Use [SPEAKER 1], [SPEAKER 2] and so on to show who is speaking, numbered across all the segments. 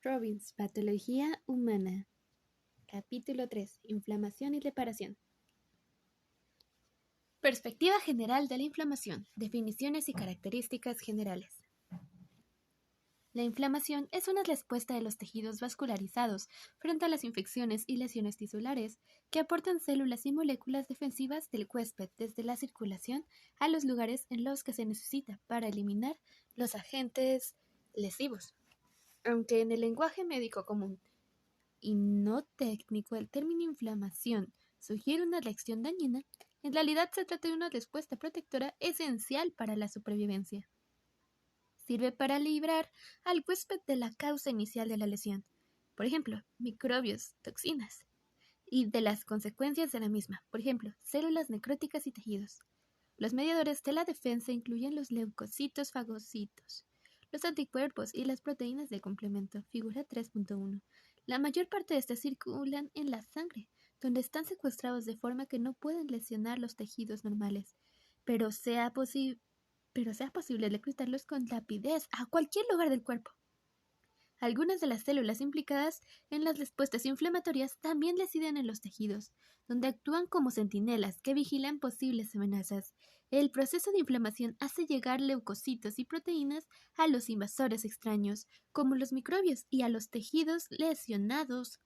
[SPEAKER 1] Robbins, Patología Humana. Capítulo 3. Inflamación y reparación. Perspectiva general de la inflamación. Definiciones y características generales. La inflamación es una respuesta de los tejidos vascularizados frente a las infecciones y lesiones tisulares que aportan células y moléculas defensivas del huésped desde la circulación a los lugares en los que se necesita para eliminar los agentes lesivos. Aunque en el lenguaje médico común y no técnico el término inflamación sugiere una reacción dañina, en realidad se trata de una respuesta protectora esencial para la supervivencia. Sirve para librar al huésped de la causa inicial de la lesión, por ejemplo, microbios, toxinas, y de las consecuencias de la misma, por ejemplo, células necróticas y tejidos. Los mediadores de la defensa incluyen los leucocitos, fagocitos, los anticuerpos y las proteínas de complemento, figura 3.1. La mayor parte de estas circulan en la sangre, donde están secuestrados de forma que no pueden lesionar los tejidos normales, pero sea posible reclutarlos con rapidez a cualquier lugar del cuerpo. Algunas de las células implicadas en las respuestas inflamatorias también residen en los tejidos, donde actúan como centinelas que vigilan posibles amenazas. El proceso de inflamación hace llegar leucocitos y proteínas a los invasores extraños, como los microbios, y a los tejidos lesionados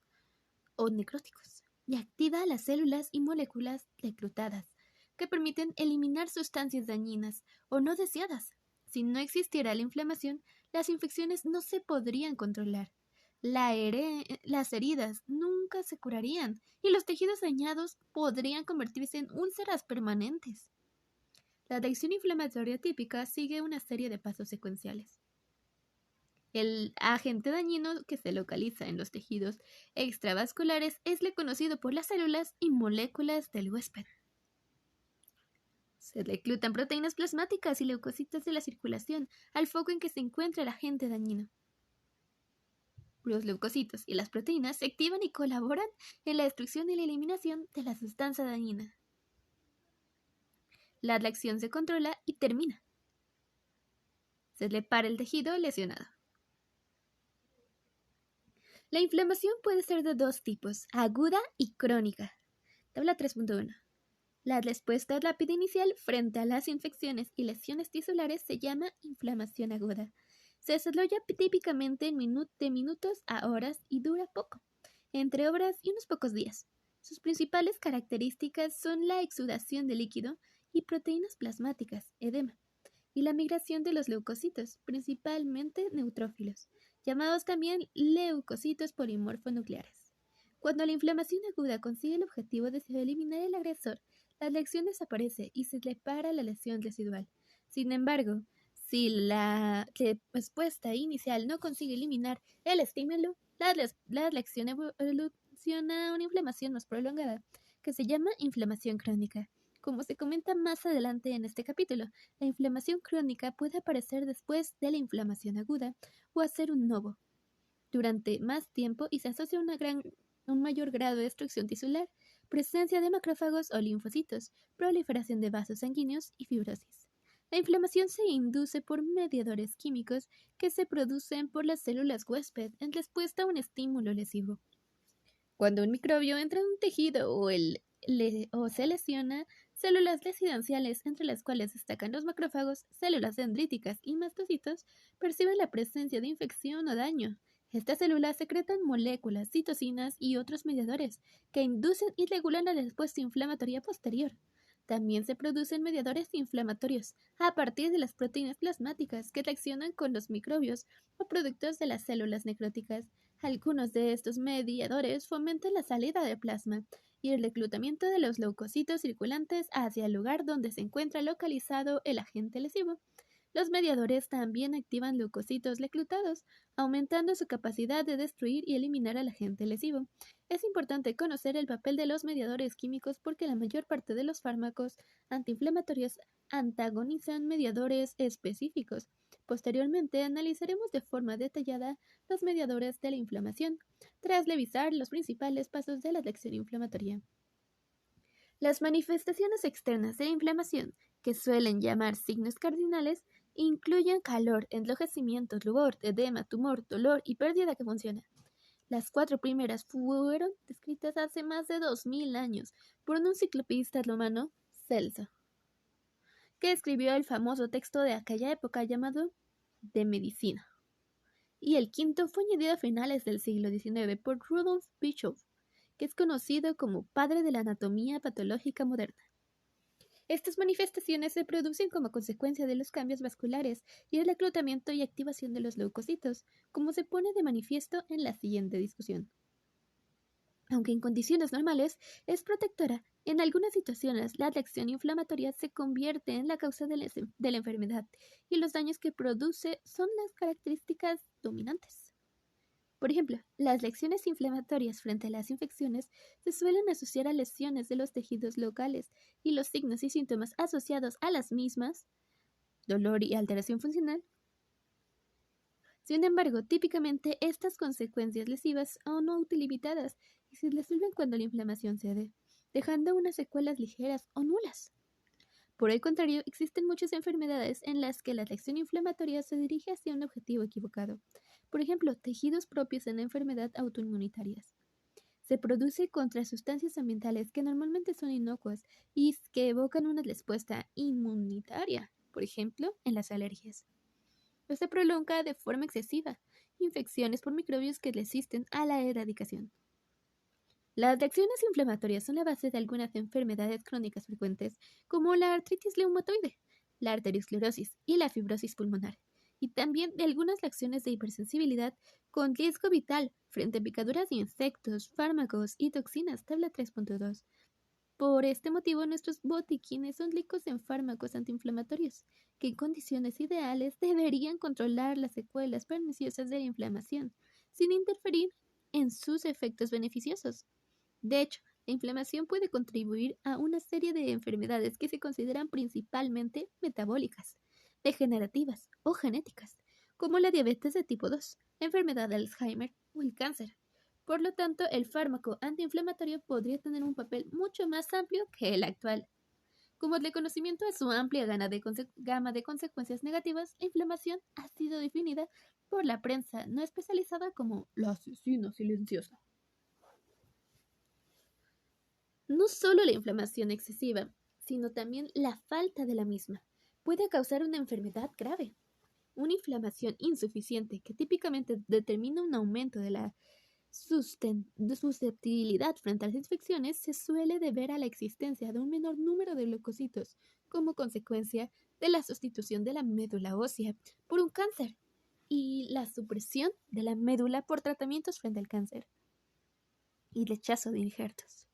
[SPEAKER 1] o necróticos, y activa las células y moléculas reclutadas, que permiten eliminar sustancias dañinas o no deseadas. Si no existiera la inflamación, las infecciones no se podrían controlar. Las heridas nunca se curarían y los tejidos dañados podrían convertirse en úlceras permanentes. La reacción inflamatoria típica sigue una serie de pasos secuenciales. El agente dañino que se localiza en los tejidos extravasculares es reconocido por las células y moléculas del huésped. Se reclutan proteínas plasmáticas y leucocitos de la circulación al foco en que se encuentra el agente dañino. Los leucocitos y las proteínas se activan y colaboran en la destrucción y la eliminación de la sustancia dañina. La reacción se controla y termina. Se repara el tejido lesionado. La inflamación puede ser de dos tipos, aguda y crónica. Tabla 3.1. La respuesta rápida inicial frente a las infecciones y lesiones tisulares se llama inflamación aguda. Se desarrolla típicamente de minutos a horas y dura poco, entre horas y unos pocos días. Sus principales características son la exudación de líquido y proteínas plasmáticas, edema, y la migración de los leucocitos, principalmente neutrófilos, llamados también leucocitos polimorfonucleares. Cuando la inflamación aguda consigue el objetivo de eliminar el agresor, la lesión desaparece y se repara la lesión residual. Sin embargo, si la respuesta inicial no consigue eliminar el estímulo, la lesión evoluciona a una inflamación más prolongada, que se llama inflamación crónica. Como se comenta más adelante en este capítulo, la inflamación crónica puede aparecer después de la inflamación aguda o hacer un novo durante más tiempo y se asocia a un mayor grado de destrucción tisular, presencia de macrófagos o linfocitos, proliferación de vasos sanguíneos y fibrosis. La inflamación se induce por mediadores químicos que se producen por las células huésped en respuesta a un estímulo lesivo. Cuando un microbio entra en un tejido o se lesiona, células residenciales, entre las cuales destacan los macrófagos, células dendríticas y mastocitos, perciben la presencia de infección o daño. Estas células secretan moléculas, citocinas y otros mediadores que inducen y regulan la respuesta inflamatoria posterior. También se producen mediadores inflamatorios a partir de las proteínas plasmáticas que reaccionan con los microbios o productos de las células necróticas. Algunos de estos mediadores fomentan la salida de plasma y el reclutamiento de los leucocitos circulantes hacia el lugar donde se encuentra localizado el agente lesivo. Los mediadores también activan leucocitos reclutados, aumentando su capacidad de destruir y eliminar al agente lesivo. Es importante conocer el papel de los mediadores químicos porque la mayor parte de los fármacos antiinflamatorios antagonizan mediadores específicos. Posteriormente analizaremos de forma detallada los mediadores de la inflamación, tras revisar los principales pasos de la reacción inflamatoria. Las manifestaciones externas de la inflamación, que suelen llamar signos cardinales, Incluyen calor, enrojecimiento, rubor, edema, tumor, dolor y pérdida que funciona. Las 4 primeras fueron descritas hace más de 2000 años por un enciclopedista romano, Celso, que escribió el famoso texto de aquella época llamado De Medicina. Y el quinto fue añadido a finales del siglo XIX por Rudolf Virchow, que es conocido como padre de la anatomía patológica moderna. Estas manifestaciones se producen como consecuencia de los cambios vasculares y el reclutamiento y activación de los leucocitos, como se pone de manifiesto en la siguiente discusión. Aunque en condiciones normales es protectora, en algunas situaciones la reacción inflamatoria se convierte en la causa de la enfermedad y los daños que produce son las características dominantes. Por ejemplo, las reacciones inflamatorias frente a las infecciones se suelen asociar a lesiones de los tejidos locales y los signos y síntomas asociados a las mismas, dolor y alteración funcional. Sin embargo, típicamente estas consecuencias lesivas son autolimitadas y se resuelven cuando la inflamación cede, dejando unas secuelas ligeras o nulas. Por el contrario, existen muchas enfermedades en las que la reacción inflamatoria se dirige hacia un objetivo equivocado. Por ejemplo, tejidos propios en la enfermedad autoinmunitarias. Se produce contra sustancias ambientales que normalmente son inocuas y que evocan una respuesta inmunitaria, por ejemplo, en las alergias. O se prolonga de forma excesiva, infecciones por microbios que resisten a la erradicación. Las reacciones inflamatorias son la base de algunas enfermedades crónicas frecuentes, como la artritis reumatoide, la arteriosclerosis y la fibrosis pulmonar, y también de algunas reacciones de hipersensibilidad con riesgo vital frente a picaduras de insectos, fármacos y toxinas, tabla 3.2. Por este motivo, nuestros botiquines son ricos en fármacos antiinflamatorios, que en condiciones ideales deberían controlar las secuelas perniciosas de la inflamación, sin interferir en sus efectos beneficiosos. De hecho, la inflamación puede contribuir a una serie de enfermedades que se consideran principalmente metabólicas, degenerativas o genéticas, como la diabetes de tipo 2, enfermedad de Alzheimer o el cáncer. Por lo tanto, el fármaco antiinflamatorio podría tener un papel mucho más amplio que el actual. Como reconocimiento a su amplia gama de consecuencias negativas, la inflamación ha sido definida por la prensa no especializada como la asesina silenciosa. No solo la inflamación excesiva, sino también la falta de la misma puede causar una enfermedad grave. Una inflamación insuficiente, que típicamente determina un aumento de la susceptibilidad frente a las infecciones, se suele deber a la existencia de un menor número de leucocitos como consecuencia de la sustitución de la médula ósea por un cáncer y la supresión de la médula por tratamientos frente al cáncer y rechazo de injertos.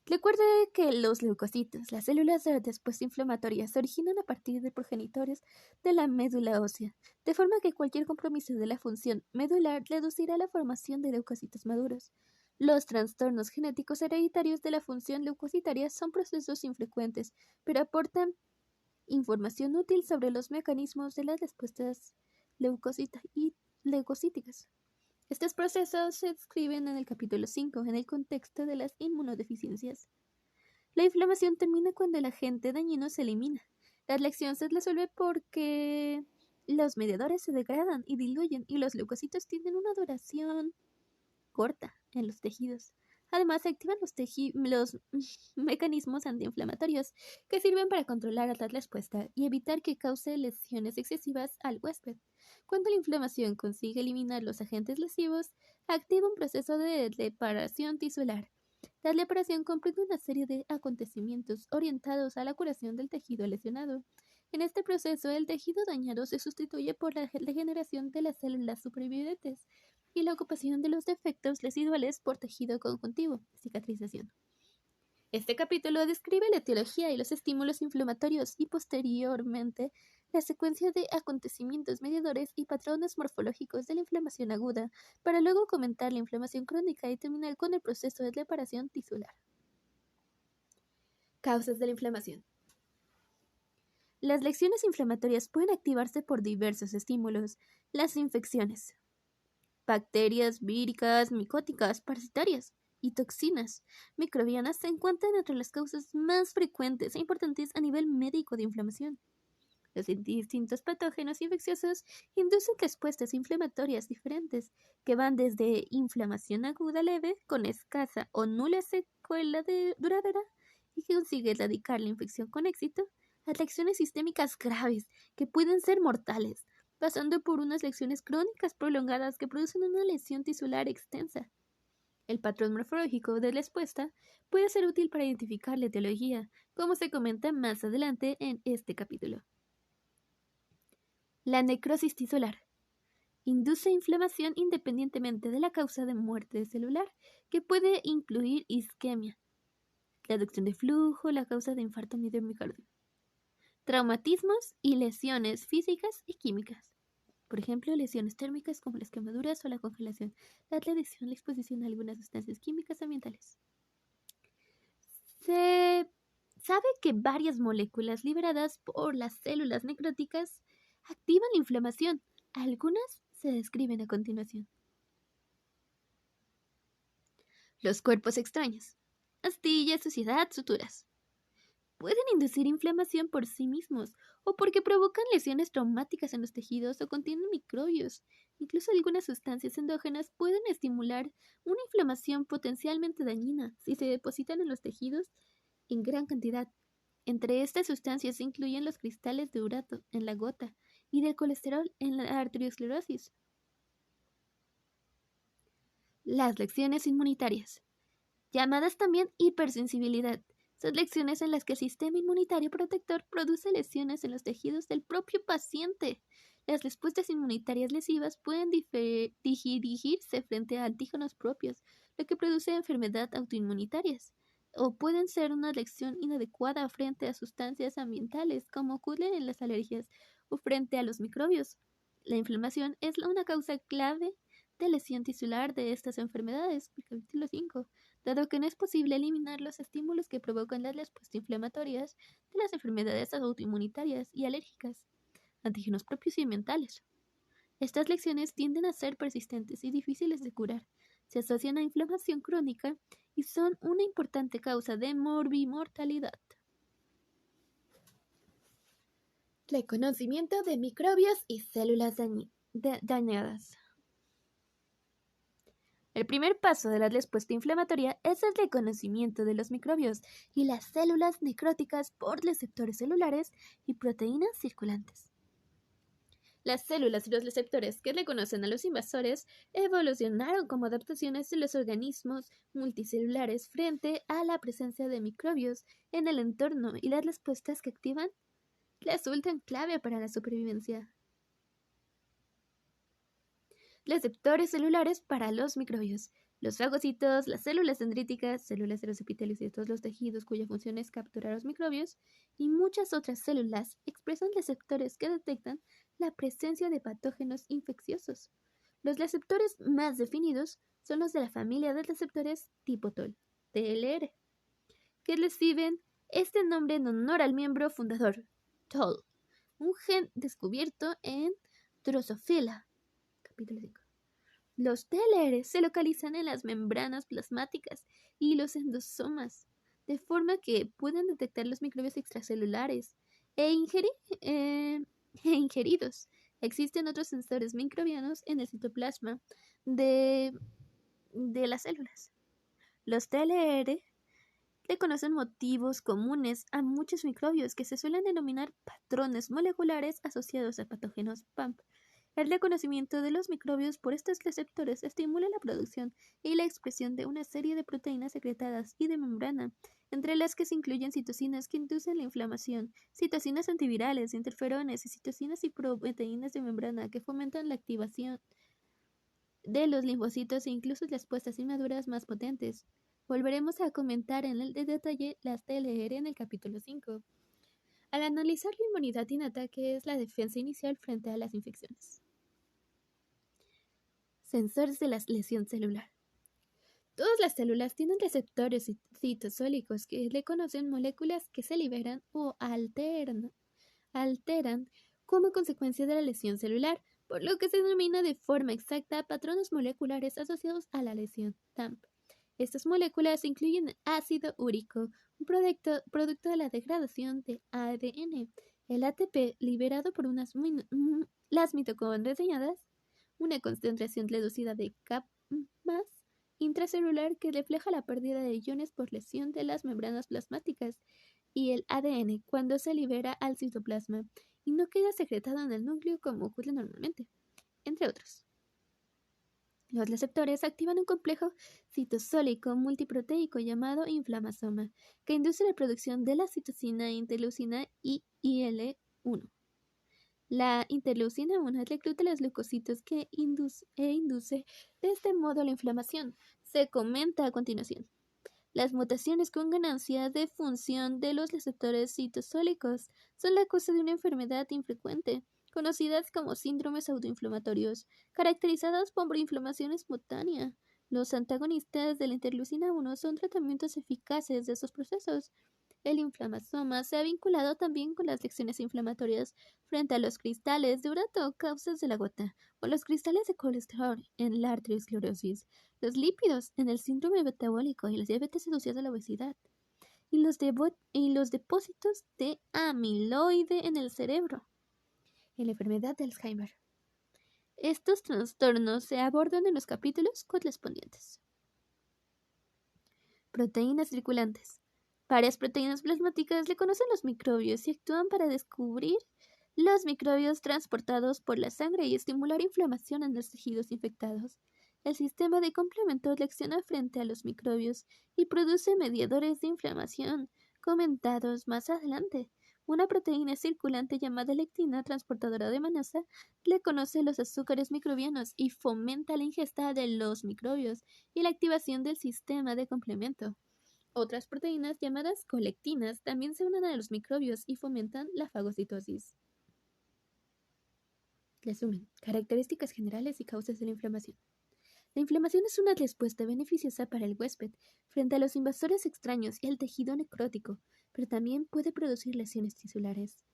[SPEAKER 1] Recuerde que los leucocitos, las células de respuesta inflamatoria, se originan a partir de progenitores de la médula ósea, de forma que cualquier compromiso de la función medular reducirá la formación de leucocitos maduros. Los trastornos genéticos hereditarios de la función leucocitaria son procesos infrecuentes, pero aportan información útil sobre los mecanismos de las respuestas leucocíticas. Estos procesos se describen en el capítulo 5, en el contexto de las inmunodeficiencias. La inflamación termina cuando el agente dañino se elimina. La reacción se resuelve porque los mediadores se degradan y diluyen y los leucocitos tienen una duración corta en los tejidos. Además, se activan los mecanismos antiinflamatorios que sirven para controlar la respuesta y evitar que cause lesiones excesivas al huésped. Cuando la inflamación consigue eliminar los agentes lesivos, activa un proceso de reparación tisular. La reparación comprende una serie de acontecimientos orientados a la curación del tejido lesionado. En este proceso, el tejido dañado se sustituye por la regeneración de las células supervivientes y la ocupación de los defectos residuales por tejido conjuntivo, cicatrización. Este capítulo describe la etiología y los estímulos inflamatorios y posteriormente la secuencia de acontecimientos mediadores y patrones morfológicos de la inflamación aguda, para luego comentar la inflamación crónica y terminar con el proceso de reparación tisular. Causas de la inflamación. Las reacciones inflamatorias pueden activarse por diversos estímulos. Las infecciones, bacterias víricas, micóticas, parasitarias y toxinas microbianas se encuentran entre las causas más frecuentes e importantes a nivel médico de inflamación. Los distintos patógenos infecciosos inducen respuestas inflamatorias diferentes, que van desde inflamación aguda leve, con escasa o nula secuela duradera, y que consigue erradicar la infección con éxito, a reacciones sistémicas graves, que pueden ser mortales, pasando por unas lesiones crónicas prolongadas que producen una lesión tisular extensa. El patrón morfológico de la respuesta puede ser útil para identificar la etiología, como se comenta más adelante en este capítulo. La necrosis tisular induce inflamación independientemente de la causa de muerte celular, que puede incluir isquemia, reducción de flujo, la causa de infarto de miocardio, traumatismos y lesiones físicas y químicas. Por ejemplo, lesiones térmicas como las quemaduras o la congelación, la radiación, la exposición a algunas sustancias químicas ambientales. Se sabe que varias moléculas liberadas por las células necróticas activan la inflamación. Algunas se describen a continuación. Los cuerpos extraños. Astillas, suciedad, suturas. Pueden inducir inflamación por sí mismos o porque provocan lesiones traumáticas en los tejidos o contienen microbios. Incluso algunas sustancias endógenas pueden estimular una inflamación potencialmente dañina si se depositan en los tejidos en gran cantidad. Entre estas sustancias se incluyen los cristales de urato en la gota y del colesterol en la arteriosclerosis. Las lecciones inmunitarias, llamadas también hipersensibilidad, son lecciones en las que el sistema inmunitario protector produce lesiones en los tejidos del propio paciente. Las respuestas inmunitarias lesivas pueden dirigirse frente a antígenos propios, lo que produce enfermedades autoinmunitarias, o pueden ser una reacción inadecuada frente a sustancias ambientales, como ocurre en las alergias, o frente a los microbios. La inflamación es una causa clave de lesión tisular de estas enfermedades, el capítulo 5, dado que no es posible eliminar los estímulos que provocan las respuestas inflamatorias de las enfermedades autoinmunitarias y alérgicas, antígenos propios y ambientales. Estas lesiones tienden a ser persistentes y difíciles de curar, se asocian a inflamación crónica y son una importante causa de morbimortalidad. Reconocimiento de microbios y células dañadas. El primer paso de la respuesta inflamatoria es el reconocimiento de los microbios y las células necróticas por receptores celulares y proteínas circulantes. Las células y los receptores que reconocen a los invasores evolucionaron como adaptaciones de los organismos multicelulares frente a la presencia de microbios en el entorno, y las respuestas que activan resultan clave para la supervivencia. Receptores celulares para los microbios. Los fagocitos, las células dendríticas, células de los epitelios y de todos los tejidos cuya función es capturar los microbios, y muchas otras células expresan receptores que detectan la presencia de patógenos infecciosos. Los receptores más definidos son los de la familia de receptores tipo TOL, TLR, que reciben este nombre en honor al miembro fundador, TOL, un gen descubierto en Drosophila. Capítulo 5. Los TLR se localizan en las membranas plasmáticas y los endosomas, de forma que pueden detectar los microbios extracelulares ingeridos. Existen otros sensores microbianos en el citoplasma de las células. Los TLR reconocen motivos comunes a muchos microbios que se suelen denominar patrones moleculares asociados a patógenos PAMP. El reconocimiento de los microbios por estos receptores estimula la producción y la expresión de una serie de proteínas secretadas y de membrana, entre las que se incluyen citocinas que inducen la inflamación, citocinas antivirales, interferones y citocinas y proteínas de membrana que fomentan la activación de los linfocitos e incluso respuestas inmaduras más potentes. Volveremos a comentar en el detalle las TLR en el capítulo 5. Al analizar la inmunidad innata, que es la defensa inicial frente a las infecciones. Sensores de la lesión celular. Todas las células tienen receptores citosólicos que reconocen moléculas que se liberan o alteran como consecuencia de la lesión celular, por lo que se denomina de forma exacta patrones moleculares asociados a la lesión TAMP. Estas moléculas incluyen ácido úrico, un producto de la degradación de ADN, El ATP, liberado por las mitocondrias dañadas, una concentración reducida de K+ intracelular que refleja la pérdida de iones por lesión de las membranas plasmáticas, y el ADN cuando se libera al citoplasma y no queda secretado en el núcleo como ocurre normalmente, entre otros. Los receptores activan un complejo citosólico multiproteico llamado inflammasoma, que induce la producción de la citosina, interleucina y IL-1. La interleucina 1 recluta los leucocitos que induce de este modo la inflamación. Se comenta a continuación. Las mutaciones con ganancia de función de los receptores citosólicos son la causa de una enfermedad infrecuente, conocidas como síndromes autoinflamatorios, caracterizados por inflamación espontánea. Los antagonistas de la interleucina 1 son tratamientos eficaces de estos procesos. El inflammasoma se ha vinculado también con las reacciones inflamatorias frente a los cristales de urato, causas de la gota, o los cristales de colesterol en la arteriosclerosis, los lípidos en el síndrome metabólico y la diabetes asociada a la obesidad, y los depósitos de amiloide en el cerebro, en la enfermedad de Alzheimer. Estos trastornos se abordan en los capítulos correspondientes. Proteínas circulantes. Varias proteínas plasmáticas reconocen los microbios y actúan para descubrir los microbios transportados por la sangre y estimular inflamación en los tejidos infectados. El sistema de complemento reacciona frente a los microbios y produce mediadores de inflamación, comentados más adelante. Una proteína circulante llamada lectina, transportadora de masa, reconoce los azúcares microbianos y fomenta la ingesta de los microbios y la activación del sistema de complemento. Otras proteínas llamadas colectinas también se unen a los microbios y fomentan la fagocitosis. Resumen: características generales y causas de la inflamación. La inflamación es una respuesta beneficiosa para el huésped frente a los invasores extraños y el tejido necrótico, pero también puede producir lesiones tisulares.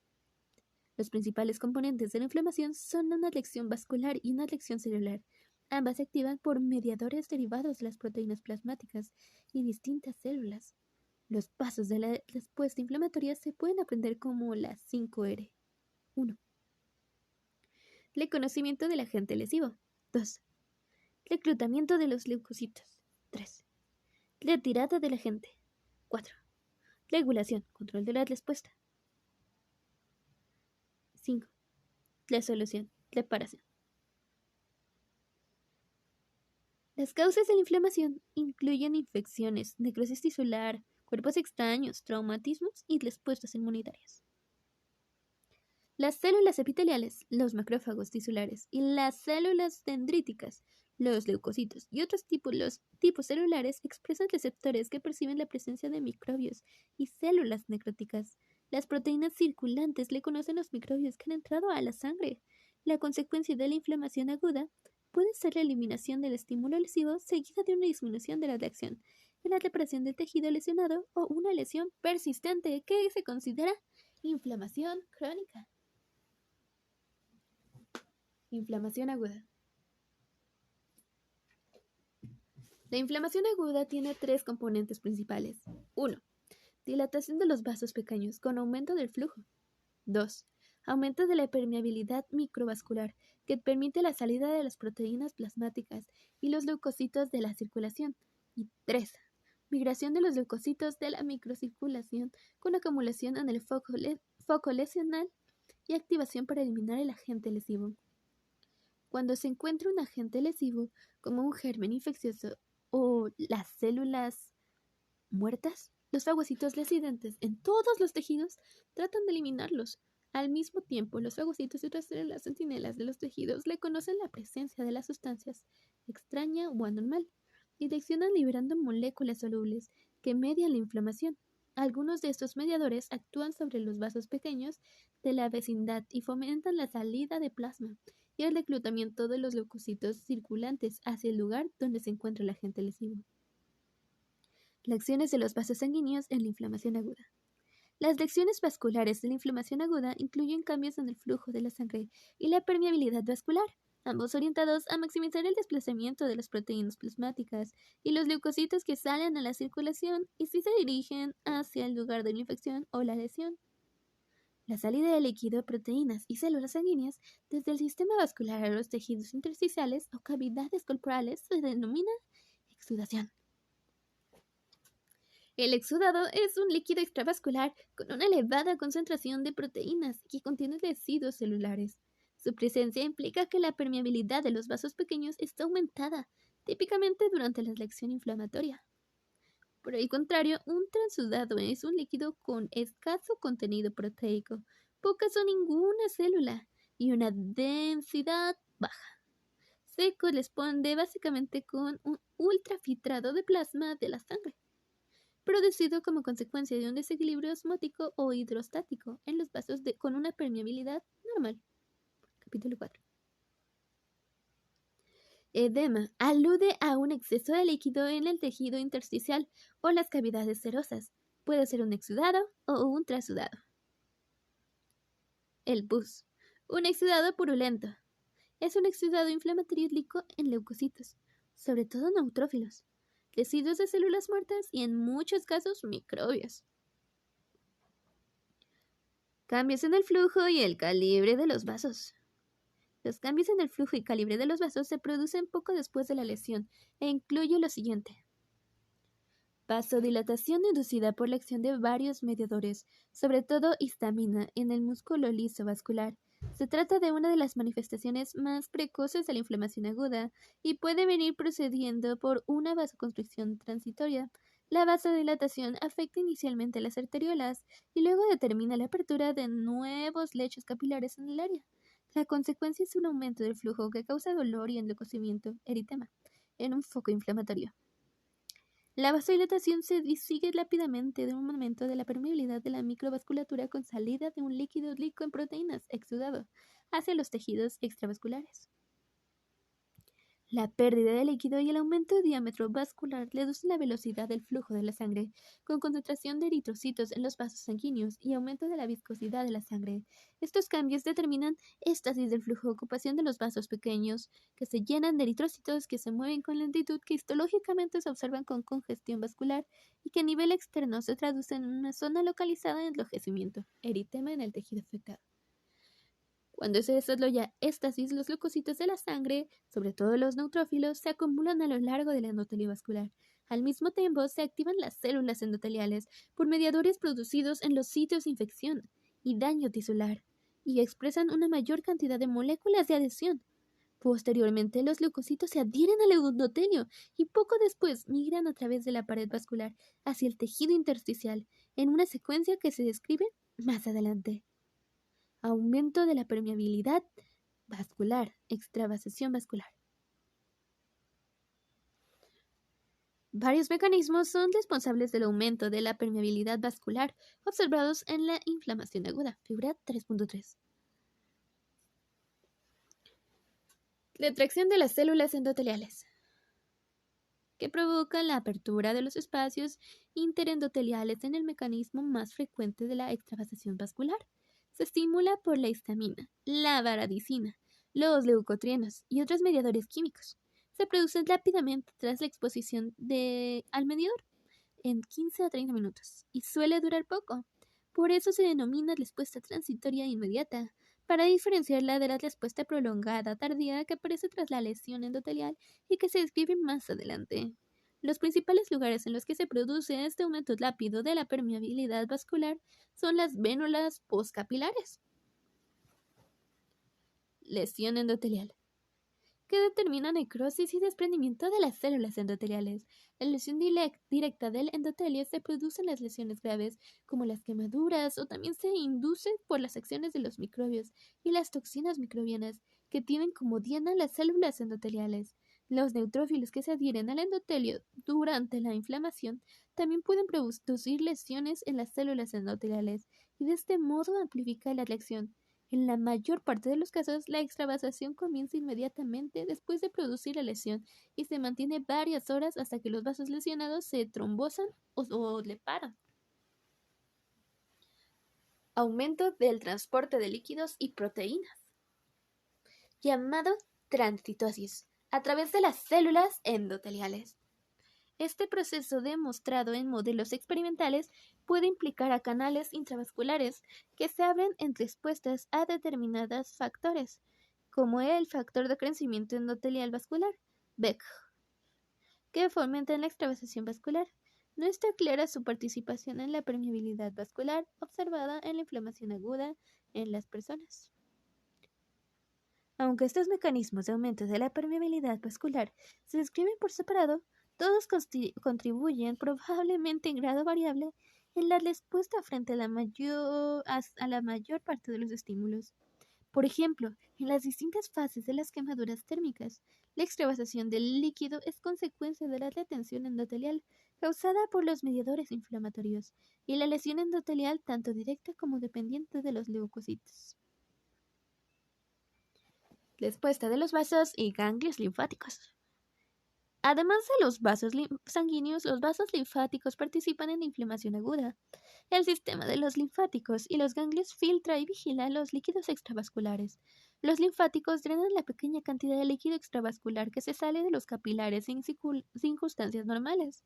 [SPEAKER 1] Los principales componentes de la inflamación son una reacción vascular y una reacción celular. Ambas se activan por mediadores derivados de las proteínas plasmáticas y distintas células. Los pasos de la respuesta inflamatoria se pueden aprender como las 5R. 1. Reconocimiento del agente lesivo. 2. Reclutamiento de los leucocitos. 3. Retirada del agente. 4. Regulación, control de la respuesta. 5. Resolución, reparación. Las causas de la inflamación incluyen infecciones, necrosis tisular, cuerpos extraños, traumatismos y respuestas inmunitarias. Las células epiteliales, los macrófagos tisulares y las células dendríticas, los leucocitos y otros tipos celulares expresan receptores que perciben la presencia de microbios y células necróticas. Las proteínas circulantes le conocen los microbios que han entrado a la sangre. La consecuencia de la inflamación aguda puede ser la eliminación del estímulo lesivo seguida de una disminución de la reacción, en la reparación del tejido lesionado o una lesión persistente que se considera inflamación crónica. Inflamación aguda. La inflamación aguda tiene 3 componentes principales. 1. Dilatación de los vasos pequeños con aumento del flujo. 2. Aumento de la permeabilidad microvascular, que permite la salida de las proteínas plasmáticas y los leucocitos de la circulación. Y 3. Migración de los leucocitos de la microcirculación con acumulación en el foco lesional y activación para eliminar el agente lesivo. Cuando se encuentra un agente lesivo, como un germen infeccioso o las células muertas, los fagocitos residentes en todos los tejidos tratan de eliminarlos. Al mismo tiempo, los fagocitos y otras células centinelas de los tejidos reconocen la presencia de las sustancias extraña o anormal y reaccionan liberando moléculas solubles que median la inflamación. Algunos de estos mediadores actúan sobre los vasos pequeños de la vecindad y fomentan la salida de plasma y el reclutamiento de los leucocitos circulantes hacia el lugar donde se encuentra el agente lesivo. Reacciones de los vasos sanguíneos en la inflamación aguda. Las reacciones vasculares de la inflamación aguda incluyen cambios en el flujo de la sangre y la permeabilidad vascular, ambos orientados a maximizar el desplazamiento de las proteínas plasmáticas y los leucocitos que salen a la circulación y si se dirigen hacia el lugar de la infección o la lesión. La salida de líquido, proteínas y células sanguíneas desde el sistema vascular a los tejidos intersticiales o cavidades corporales se denomina exudación. El exudado es un líquido extravascular con una elevada concentración de proteínas que contiene residuos celulares. Su presencia implica que la permeabilidad de los vasos pequeños está aumentada, típicamente durante la reacción inflamatoria. Por el contrario, un transudado es un líquido con escaso contenido proteico, pocas o ninguna célula y una densidad baja. Se corresponde básicamente con un ultrafiltrado de plasma de la sangre, producido como consecuencia de un desequilibrio osmótico o hidrostático en los vasos con una permeabilidad normal. Capítulo 4. Edema alude a un exceso de líquido en el tejido intersticial o las cavidades serosas. Puede ser un exudado o un transudado. El pus. Un exudado purulento. Es un exudado inflamatorio rico en leucocitos, sobre todo neutrófilos, residuos de células muertas y en muchos casos microbios. Cambios en el flujo y el calibre de los vasos. Los cambios en el flujo y calibre de los vasos se producen poco después de la lesión e incluye lo siguiente. Vasodilatación inducida por la acción de varios mediadores, sobre todo histamina, en el músculo liso vascular. Se trata de una de las manifestaciones más precoces de la inflamación aguda y puede venir procediendo por una vasoconstricción transitoria. La vasodilatación afecta inicialmente las arteriolas y luego determina la apertura de nuevos lechos capilares en el área. La consecuencia es un aumento del flujo que causa dolor y enleucocimiento, eritema, en un foco inflamatorio. La vasodilatación se disigue rápidamente de un aumento de la permeabilidad de la microvasculatura con salida de un líquido rico en proteínas, exudado, hacia los tejidos extravasculares. La pérdida de líquido y el aumento de diámetro vascular reducen la velocidad del flujo de la sangre, con concentración de eritrocitos en los vasos sanguíneos y aumento de la viscosidad de la sangre. Estos cambios determinan éstasis del flujo, ocupación de los vasos pequeños, que se llenan de eritrocitos que se mueven con lentitud, que histológicamente se observan con congestión vascular y que a nivel externo se traducen en una zona localizada de enrojecimiento, eritema en el tejido afectado. Cuando se desarrolla éstasis, los leucocitos de la sangre, sobre todo los neutrófilos, se acumulan a lo largo del endotelio vascular. Al mismo tiempo, se activan las células endoteliales por mediadores producidos en los sitios de infección y daño tisular, y expresan una mayor cantidad de moléculas de adhesión. Posteriormente, los leucocitos se adhieren al endotelio y poco después migran a través de la pared vascular hacia el tejido intersticial, en una secuencia que se describe más adelante. Aumento de la permeabilidad vascular, extravasación vascular. Varios mecanismos son responsables del aumento de la permeabilidad vascular observados en la inflamación aguda, figura 3.3. Retracción de las células endoteliales, que provoca la apertura de los espacios interendoteliales en el mecanismo más frecuente de la extravasación vascular. Se estimula por la histamina, la varadicina, los leucotrienos y otros mediadores químicos. Se producen rápidamente tras la exposición al mediador, en 15 a 30 minutos, y suele durar poco. Por eso se denomina respuesta transitoria inmediata, para diferenciarla de la respuesta prolongada tardía que aparece tras la lesión endotelial y que se describe más adelante. Los principales lugares en los que se produce este aumento rápido de la permeabilidad vascular son las vénulas postcapilares. Lesión endotelial, que determina necrosis y desprendimiento de las células endoteliales. La lesión directa del endotelio se produce en las lesiones graves, como las quemaduras, o también se induce por las acciones de los microbios y las toxinas microbianas, que tienen como diana las células endoteliales. Los neutrófilos que se adhieren al endotelio durante la inflamación también pueden producir lesiones en las células endoteliales y de este modo amplificar la reacción. En la mayor parte de los casos, la extravasación comienza inmediatamente después de producir la lesión y se mantiene varias horas hasta que los vasos lesionados se trombosan o le paran. Aumento del transporte de líquidos y proteínas, llamado transcitosis, a través de las células endoteliales. Este proceso, demostrado en modelos experimentales, puede implicar a canales intravasculares que se abren en respuestas a determinados factores, como el factor de crecimiento endotelial vascular, BEC, que fomentan la extravasación vascular. No está clara su participación en la permeabilidad vascular observada en la inflamación aguda en las personas. Aunque estos mecanismos de aumento de la permeabilidad vascular se describen por separado, todos contribuyen probablemente en grado variable en la respuesta frente a la mayor parte de los estímulos. Por ejemplo, en las distintas fases de las quemaduras térmicas, la extravasación del líquido es consecuencia de la retención endotelial causada por los mediadores inflamatorios y la lesión endotelial tanto directa como dependiente de los leucocitos. Respuesta de los vasos y ganglios linfáticos. Además de los vasos sanguíneos, los vasos linfáticos participan en la inflamación aguda. El sistema de los linfáticos y los ganglios filtra y vigila los líquidos extravasculares. Los linfáticos drenan la pequeña cantidad de líquido extravascular que se sale de los capilares en circunstancias normales.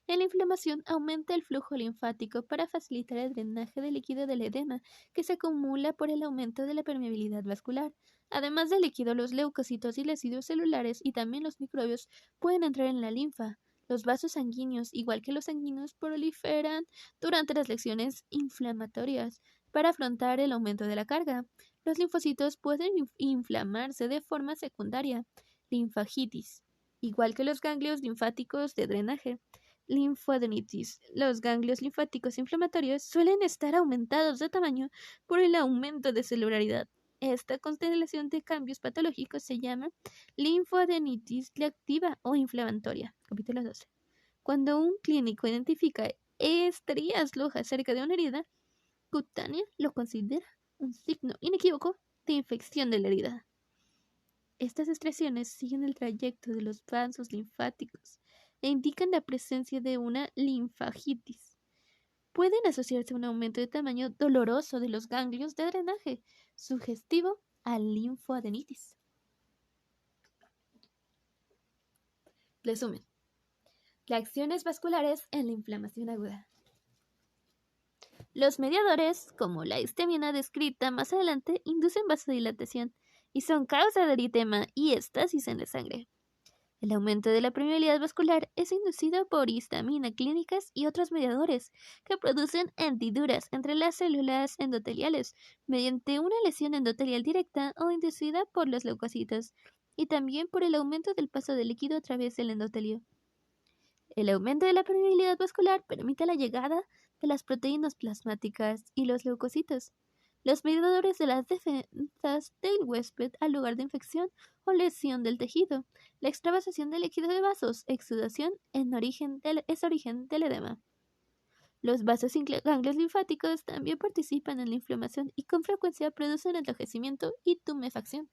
[SPEAKER 1] En la inflamación aumenta el flujo linfático para facilitar el drenaje de líquido del edema que se acumula por el aumento de la permeabilidad vascular. Además del líquido, los leucocitos y residuos celulares y también los microbios pueden entrar en la linfa. Los vasos sanguíneos, igual que los sanguíneos, proliferan durante las lesiones inflamatorias para afrontar el aumento de la carga. Los linfocitos pueden inflamarse de forma secundaria, linfagitis, igual que los ganglios linfáticos de drenaje. Linfoadenitis. Los ganglios linfáticos inflamatorios suelen estar aumentados de tamaño por el aumento de celularidad. Esta constelación de cambios patológicos se llama linfoadenitis reactiva o inflamatoria. Capítulo 12. Cuando un clínico identifica estrías rojas cerca de una herida cutánea, lo considera un signo inequívoco de infección de la herida. Estas estresiones siguen el trayecto de los vasos linfáticos e indican la presencia de una linfagitis. Pueden asociarse a un aumento de tamaño doloroso de los ganglios de drenaje, sugestivo a linfoadenitis. Resumen. Reacciones vasculares en la inflamación aguda. Los mediadores, como la histamina descrita más adelante, inducen vasodilatación y son causa de eritema y estasis en la sangre. El aumento de la permeabilidad vascular es inducido por histamina clínicas y otros mediadores que producen hendiduras entre las células endoteliales mediante una lesión endotelial directa o inducida por los leucocitos y también por el aumento del paso de líquido a través del endotelio. El aumento de la permeabilidad vascular permite la llegada de las proteínas plasmáticas y los leucocitos, los mediadores de las defensas del huésped al lugar de infección o lesión del tejido. La extravasación de líquido de vasos, exudación, es origen del edema. Los vasos y ganglios linfáticos también participan en la inflamación y con frecuencia producen enrojecimiento y tumefacción.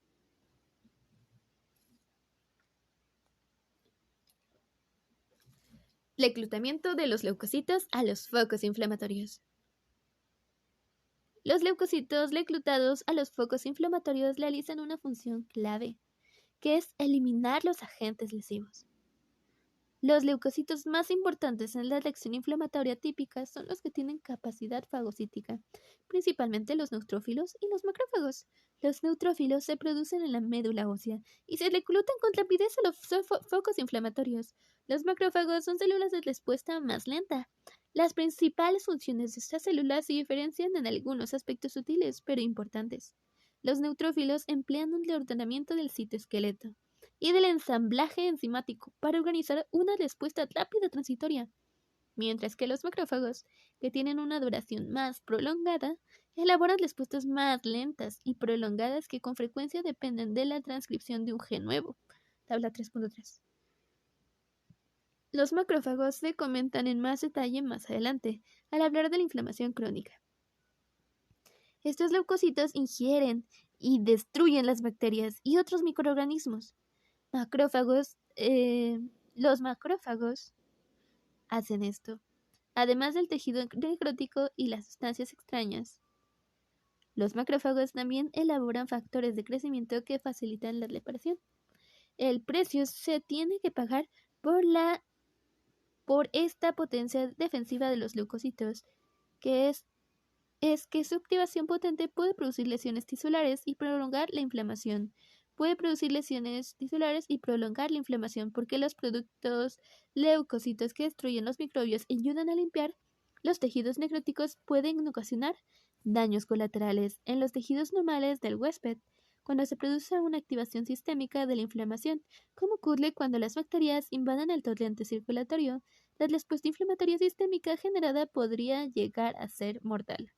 [SPEAKER 1] Reclutamiento de los leucocitos a los focos inflamatorios. Los leucocitos reclutados a los focos inflamatorios realizan una función clave, que es eliminar los agentes lesivos. Los leucocitos más importantes en la reacción inflamatoria típica son los que tienen capacidad fagocítica, principalmente los neutrófilos y los macrófagos. Los neutrófilos se producen en la médula ósea y se reclutan con rapidez a los focos inflamatorios. Los macrófagos son células de respuesta más lenta. Las principales funciones de estas células se diferencian en algunos aspectos sutiles, pero importantes. Los neutrófilos emplean un reordenamiento del citoesqueleto y del ensamblaje enzimático para organizar una respuesta rápida transitoria, mientras que los macrófagos, que tienen una duración más prolongada, elaboran respuestas más lentas y prolongadas que con frecuencia dependen de la transcripción de un gen nuevo. Tabla 3.3. Los macrófagos se comentan en más detalle más adelante, al hablar de la inflamación crónica. Estos leucocitos ingieren y destruyen las bacterias y otros microorganismos. Los macrófagos hacen esto, además del tejido necrótico y las sustancias extrañas. Los macrófagos también elaboran factores de crecimiento que facilitan la reparación. El precio se tiene que pagar por esta potencia defensiva de los leucocitos es que su activación potente puede producir lesiones tisulares y prolongar la inflamación. Puede producir lesiones tisulares y prolongar la inflamación porque los productos leucocitos que destruyen los microbios y ayudan a limpiar los tejidos necróticos pueden ocasionar daños colaterales en los tejidos normales del huésped cuando se produce una activación sistémica de la inflamación, como ocurre cuando las bacterias invadan el torrente circulatorio. La respuesta inflamatoria sistémica generada podría llegar a ser mortal.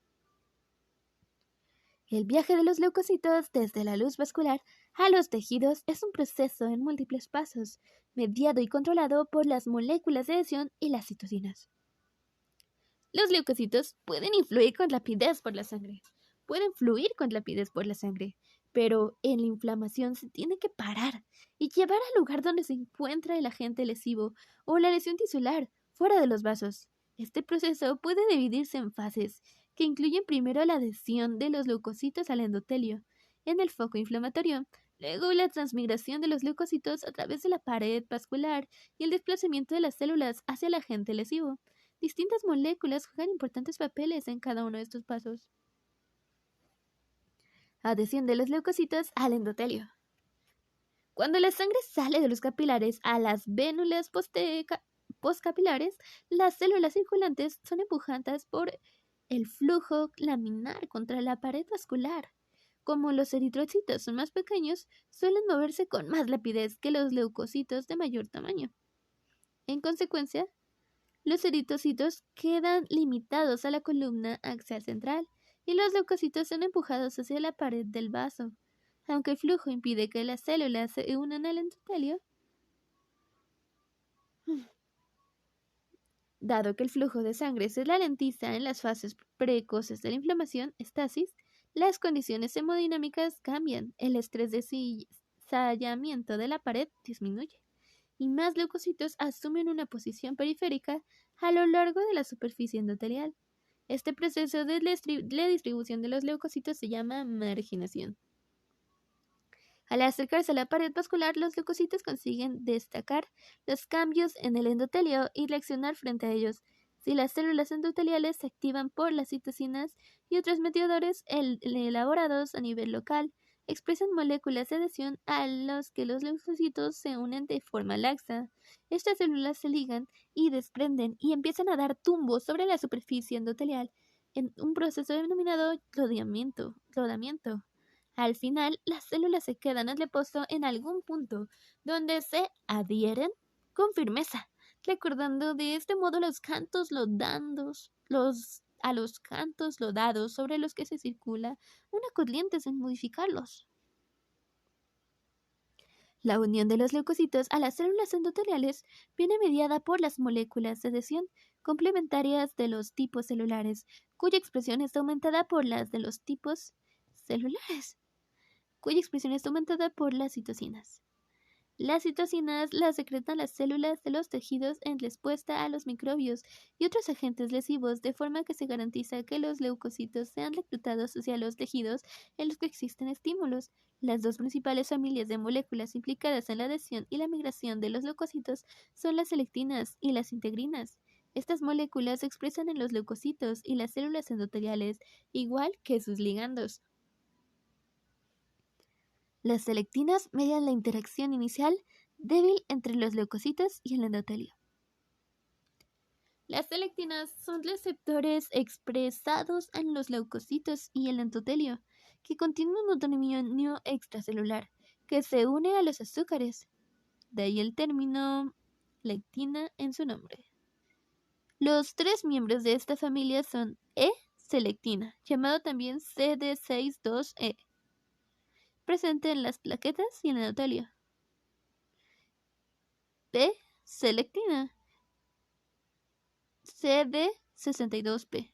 [SPEAKER 1] El viaje de los leucocitos desde la luz vascular a los tejidos es un proceso en múltiples pasos, mediado y controlado por las moléculas de adhesión y las citocinas. Los leucocitos pueden influir con rapidez por la sangre. Pero en la inflamación se tiene que parar y llevar al lugar donde se encuentra el agente lesivo o la lesión tisular, fuera de los vasos. Este proceso puede dividirse en fases, que incluyen primero la adhesión de los leucocitos al endotelio, en el foco inflamatorio, luego la transmigración de los leucocitos a través de la pared vascular y el desplazamiento de las células hacia el agente lesivo. Distintas moléculas juegan importantes papeles en cada uno de estos pasos. Adhesión de los leucocitos al endotelio. Cuando la sangre sale de los capilares a las vénulas postcapilares, las células circulantes son empujadas por el flujo laminar contra la pared vascular. Como los eritrocitos son más pequeños, suelen moverse con más rapidez que los leucocitos de mayor tamaño. En consecuencia, los eritrocitos quedan limitados a la columna axial central y los leucocitos son empujados hacia la pared del vaso. Aunque el flujo impide que las células se unan al endotelio, dado que el flujo de sangre se ralentiza en las fases precoces de la inflamación, estasis, las condiciones hemodinámicas cambian, el estrés de cizallamiento de la pared disminuye, y más leucocitos asumen una posición periférica a lo largo de la superficie endotelial. Este proceso de la distribución de los leucocitos se llama marginación. Al acercarse a la pared vascular, los leucocitos consiguen destacar los cambios en el endotelio y reaccionar frente a ellos. Si las células endoteliales se activan por las citocinas y otros mediadores elaborados a nivel local, expresan moléculas de adhesión a los que los leucocitos se unen de forma laxa. Estas células se ligan y desprenden y empiezan a dar tumbos sobre la superficie endotelial en un proceso denominado rodamiento. Al final, las células se quedan en reposo en algún punto, donde se adhieren con firmeza, recordando de este modo los cantos lodados sobre los que se circula una corriente sin modificarlos. La unión de los leucocitos a las células endoteliales viene mediada por las moléculas de adhesión complementarias de los tipos celulares, cuya expresión está aumentada por las de los tipos celulares, cuya expresión está aumentada por las citocinas. Las citocinas las secretan las células de los tejidos en respuesta a los microbios y otros agentes lesivos, de forma que se garantiza que los leucocitos sean reclutados hacia los tejidos en los que existen estímulos. Las dos principales familias de moléculas implicadas en la adhesión y la migración de los leucocitos son las selectinas y las integrinas. Estas moléculas se expresan en los leucocitos y las células endoteliales, igual que sus ligandos. Las selectinas median la interacción inicial débil entre los leucocitos y el endotelio. Las selectinas son receptores expresados en los leucocitos y el endotelio, que contienen un antimonio extracelular que se une a los azúcares. De ahí el término lectina en su nombre. Los tres miembros de esta familia son E-selectina, llamado también CD62E, presente en las plaquetas y en el endotelio. P-selectina, CD62P,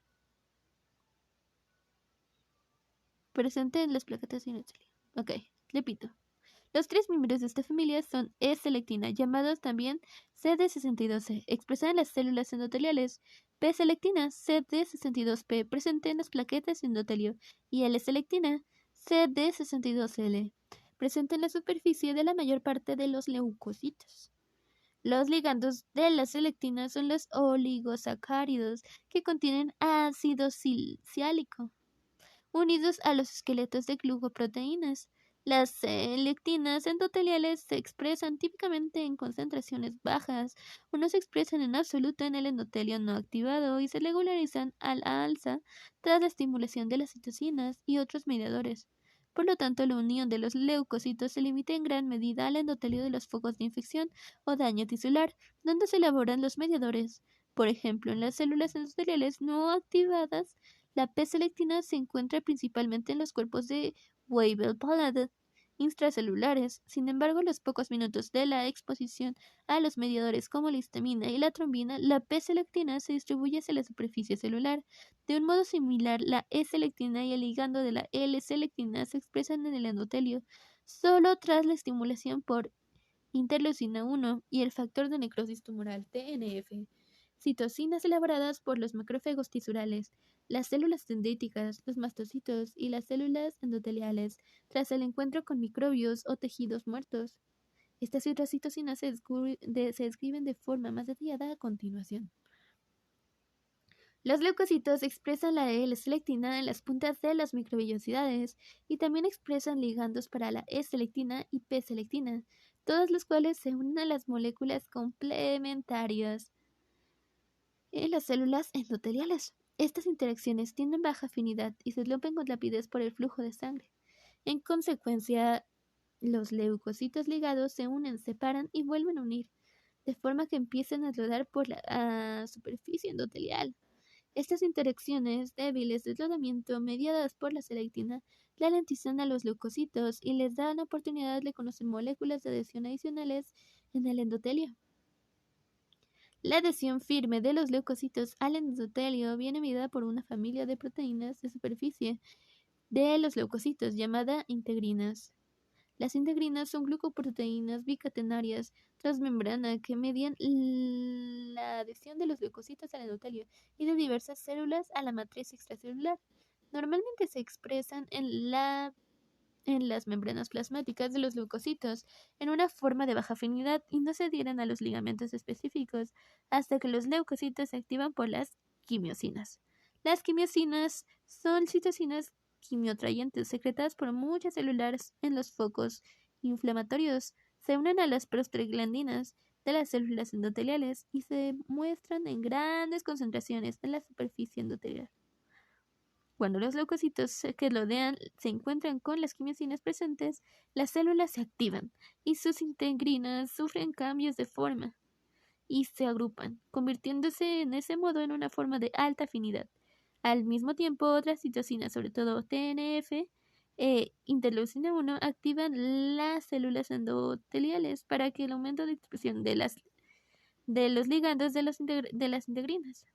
[SPEAKER 1] presente en las plaquetas y en el endotelio. Ok, repito. Los tres miembros de esta familia son E-selectina, llamados también CD62E, expresada en las células endoteliales, P-selectina, CD62P, presente en las plaquetas y endotelio, y L-selectina, CD62L, presente en la superficie de la mayor parte de los leucocitos. Los ligandos de la selectina son los oligosacáridos que contienen ácido siliciálico, unidos a los esqueletos de glucoproteínas. Las selectinas endoteliales se expresan típicamente en concentraciones bajas o no se expresan en absoluto en el endotelio no activado y se regularizan al alza tras la estimulación de las citocinas y otros mediadores. Por lo tanto, la unión de los leucocitos se limita en gran medida al endotelio de los focos de infección o daño tisular, donde se elaboran los mediadores. Por ejemplo, en las células endoteliales no activadas, la P-selectina se encuentra principalmente en los cuerpos de Weibel-Palade intracelulares. Sin embargo, a los pocos minutos de la exposición a los mediadores como la histamina y la trombina, la P-selectina se distribuye hacia la superficie celular. De un modo similar, la E-selectina y el ligando de la L-selectina se expresan en el endotelio solo tras la estimulación por interleucina 1 y el factor de necrosis tumoral TNF. Citocinas elaboradas por los macrófagos tisurales, las células dendríticas, los mastocitos y las células endoteliales, tras el encuentro con microbios o tejidos muertos. Estas y otras citocinas se describen de forma más detallada a continuación. Los leucocitos expresan la L-selectina en las puntas de las microvellosidades y también expresan ligandos para la E-selectina y P-selectina, todos los cuales se unen a las moléculas complementarias en las células endoteliales. Estas interacciones tienen baja afinidad y se rompen con rapidez por el flujo de sangre. En consecuencia, los leucocitos ligados se unen, separan y vuelven a unir, de forma que empiezan a rodar por la superficie endotelial. Estas interacciones débiles de rodamiento mediadas por la selectina ralentizan a los leucocitos y les dan la oportunidad de conocer moléculas de adhesión adicionales en el endotelio. La adhesión firme de los leucocitos al endotelio viene medida por una familia de proteínas de superficie de los leucocitos llamada integrinas. Las integrinas son glucoproteínas bicatenarias transmembrana que median la adhesión de los leucocitos al endotelio y de diversas células a la matriz extracelular. Normalmente se expresan en las membranas plasmáticas de los leucocitos en una forma de baja afinidad y no se adhieren a los ligamentos específicos hasta que los leucocitos se activan por las quimiosinas. Las quimiosinas son citocinas quimioatrayentes secretadas por muchas células en los focos inflamatorios. Se unen a las prostaglandinas de las células endoteliales y se muestran en grandes concentraciones en la superficie endotelial. Cuando los leucocitos que rodean se encuentran con las quimiosinas presentes, las células se activan y sus integrinas sufren cambios de forma y se agrupan, convirtiéndose en ese modo en una forma de alta afinidad. Al mismo tiempo, otras citocinas, sobre todo TNF e interleucina 1, activan las células endoteliales para que el aumento de expresión de los ligandos de las integrinas.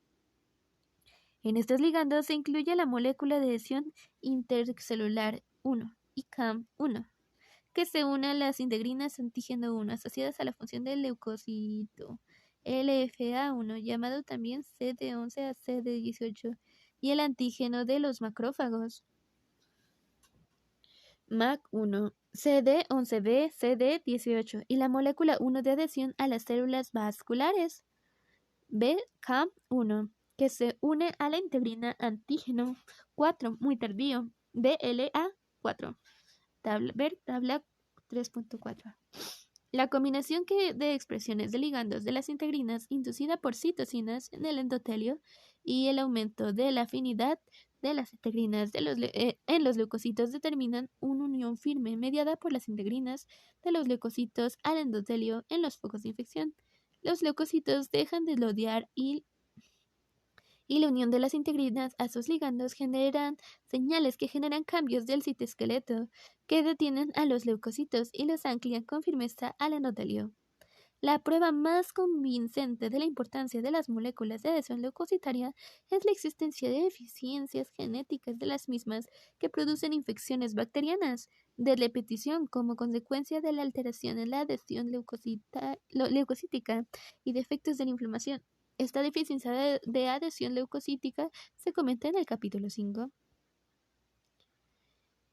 [SPEAKER 1] En estos ligandos se incluye la molécula de adhesión intercelular 1, ICAM1, que se une a las integrinas antígeno 1 asociadas a la función del leucocito LFA1, llamado también CD11 a CD18, y el antígeno de los macrófagos MAC1, CD11B, CD18, y la molécula 1 de adhesión a las células vasculares BCAM1, que se une a la integrina antígeno 4 muy tardío, BLA4. Tabla 3.4. La combinación de expresiones de ligandos de las integrinas inducida por citocinas en el endotelio y el aumento de la afinidad de las integrinas en los leucocitos determinan una unión firme mediada por las integrinas de los leucocitos al endotelio en los focos de infección. Los leucocitos dejan de rodear y la unión de las integrinas a sus ligandos generan señales que generan cambios del citoesqueleto que detienen a los leucocitos y los anclan con firmeza al endotelio. La prueba más convincente de la importancia de las moléculas de adhesión leucocitaria es la existencia de deficiencias genéticas de las mismas que producen infecciones bacterianas de repetición como consecuencia de la alteración en la adhesión leucocítica y de efectos de la inflamación. Esta deficiencia de adhesión leucocítica se comenta en el capítulo 5.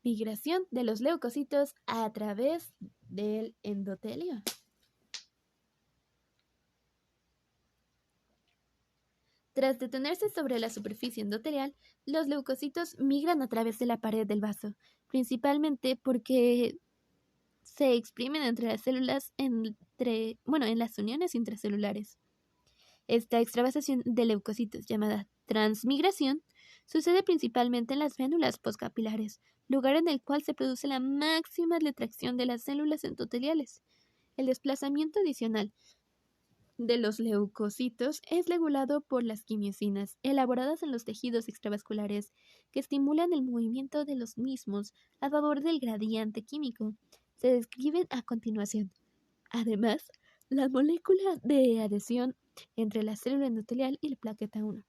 [SPEAKER 1] Migración de los leucocitos a través del endotelio. Tras detenerse sobre la superficie endotelial, los leucocitos migran a través de la pared del vaso, principalmente porque se exprimen entre las células en las uniones intracelulares. Esta extravasación de leucocitos, llamada transmigración, sucede principalmente en las fénulas postcapilares, lugar en el cual se produce la máxima retracción de las células endoteliales. El desplazamiento adicional de los leucocitos es regulado por las quimiosinas, elaboradas en los tejidos extravasculares, que estimulan el movimiento de los mismos a favor del gradiente químico. Se describen a continuación. Además, la molécula de adhesión entre la célula endotelial y la plaqueta 1,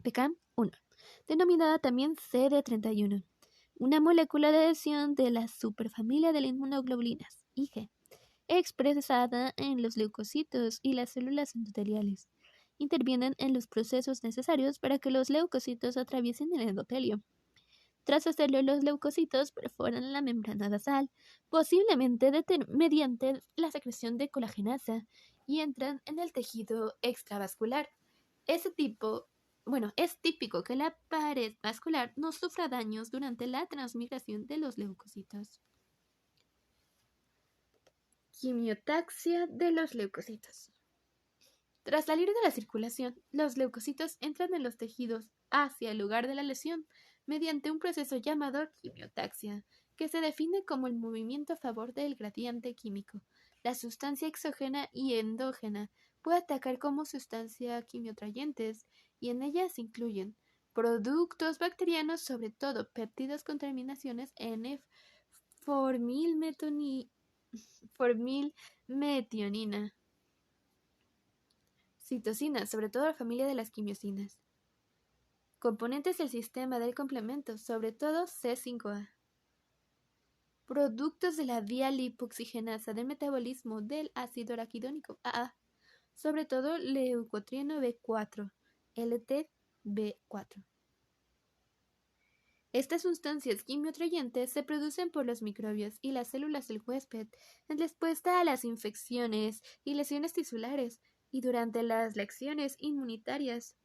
[SPEAKER 1] PCAM1, denominada también CD31, una molécula de adhesión de la superfamilia de las inmunoglobulinas, IG, expresada en los leucocitos y las células endoteliales. Intervienen en los procesos necesarios para que los leucocitos atraviesen el endotelio. Tras hacerlo, los leucocitos perforan la membrana basal, posiblemente mediante la secreción de colagenasa, y entran en el tejido extravascular. Es típico que la pared vascular no sufra daños durante la transmigración de los leucocitos. Quimiotaxia de los leucocitos. Tras salir de la circulación, los leucocitos entran en los tejidos hacia el lugar de la lesión mediante un proceso llamado quimiotaxia, que se define como el movimiento a favor del gradiente químico. La sustancia exógena y endógena puede atacar como sustancia quimiotrayentes, y en ellas incluyen productos bacterianos, sobre todo péptidos con terminaciones N-formilmetionina, citosinas, sobre todo la familia de las quimiosinas, componentes del sistema del complemento, sobre todo C5A, productos de la vía lipoxigenasa del metabolismo del ácido araquidónico AA, sobre todo leucotrieno B4, LTB4. Estas sustancias quimiotrayentes se producen por los microbios y las células del huésped en respuesta a las infecciones y lesiones tisulares y durante las reacciones inmunitarias.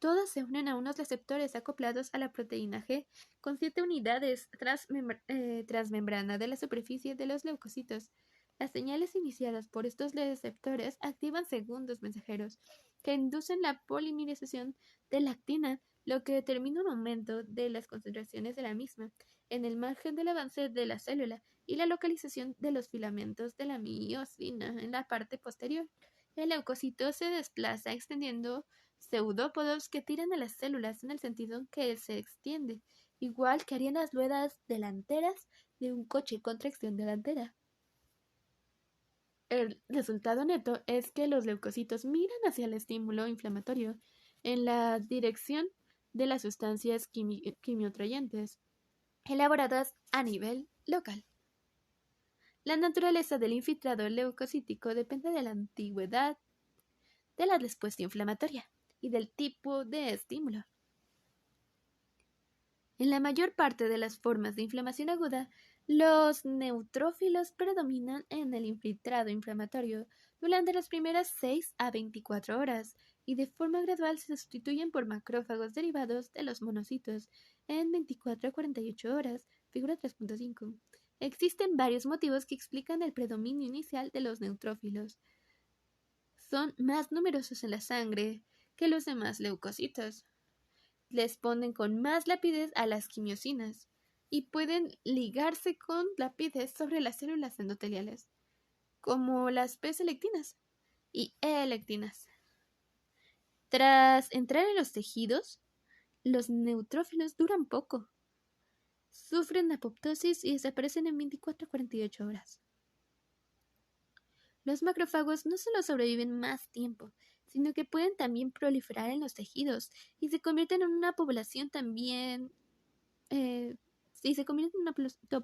[SPEAKER 1] Todas se unen a unos receptores acoplados a la proteína G con 7 unidades transmembrana de la superficie de los leucocitos. Las señales iniciadas por estos receptores activan segundos mensajeros que inducen la polimerización de la actina, lo que determina un aumento de las concentraciones de la misma en el margen del avance de la célula y la localización de los filamentos de la miosina en la parte posterior. El leucocito se desplaza extendiendo pseudópodos que tiran a las células en el sentido en que se extiende, igual que harían las ruedas delanteras de un coche con tracción delantera. El resultado neto es que los leucocitos miran hacia el estímulo inflamatorio en la dirección de las sustancias quimiotrayentes elaboradas a nivel local. La naturaleza del infiltrado leucocítico depende de la antigüedad de la respuesta inflamatoria y del tipo de estímulo. En la mayor parte de las formas de inflamación aguda, los neutrófilos predominan en el infiltrado inflamatorio durante las primeras 6 a 24 horas y de forma gradual se sustituyen por macrófagos derivados de los monocitos en 24 a 48 horas, figura 3.5. Existen varios motivos que explican el predominio inicial de los neutrófilos. Son más numerosos en la sangre que los demás leucocitos. Responden con más rapidez a las quimiosinas y pueden ligarse con rapidez sobre las células endoteliales, como las P-selectinas y E-lectinas. Tras entrar en los tejidos, los neutrófilos duran poco. Sufren apoptosis y desaparecen en 24 a 48 horas. Los macrófagos no solo sobreviven más tiempo, sino que pueden también proliferar en los tejidos y se convierten en una población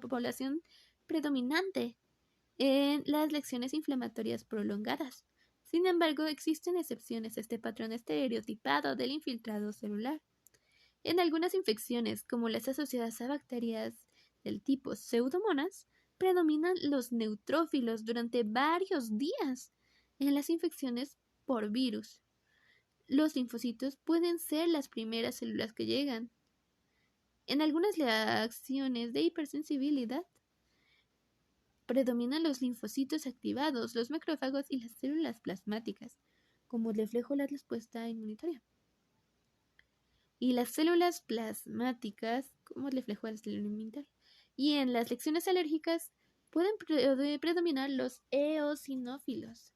[SPEAKER 1] población predominante en las reacciones inflamatorias prolongadas. Sin embargo, existen excepciones a este patrón estereotipado del infiltrado celular. En algunas infecciones, como las asociadas a bacterias del tipo Pseudomonas, predominan los neutrófilos durante varios días. En las infecciones por virus, los linfocitos pueden ser las primeras células que llegan. En algunas reacciones de hipersensibilidad predominan los linfocitos activados, los macrófagos y las células plasmáticas, como reflejo la respuesta inmunitaria. Y las células plasmáticas, como reflejo de la célula inmunitaria. Y en las reacciones alérgicas pueden predominar los eosinófilos.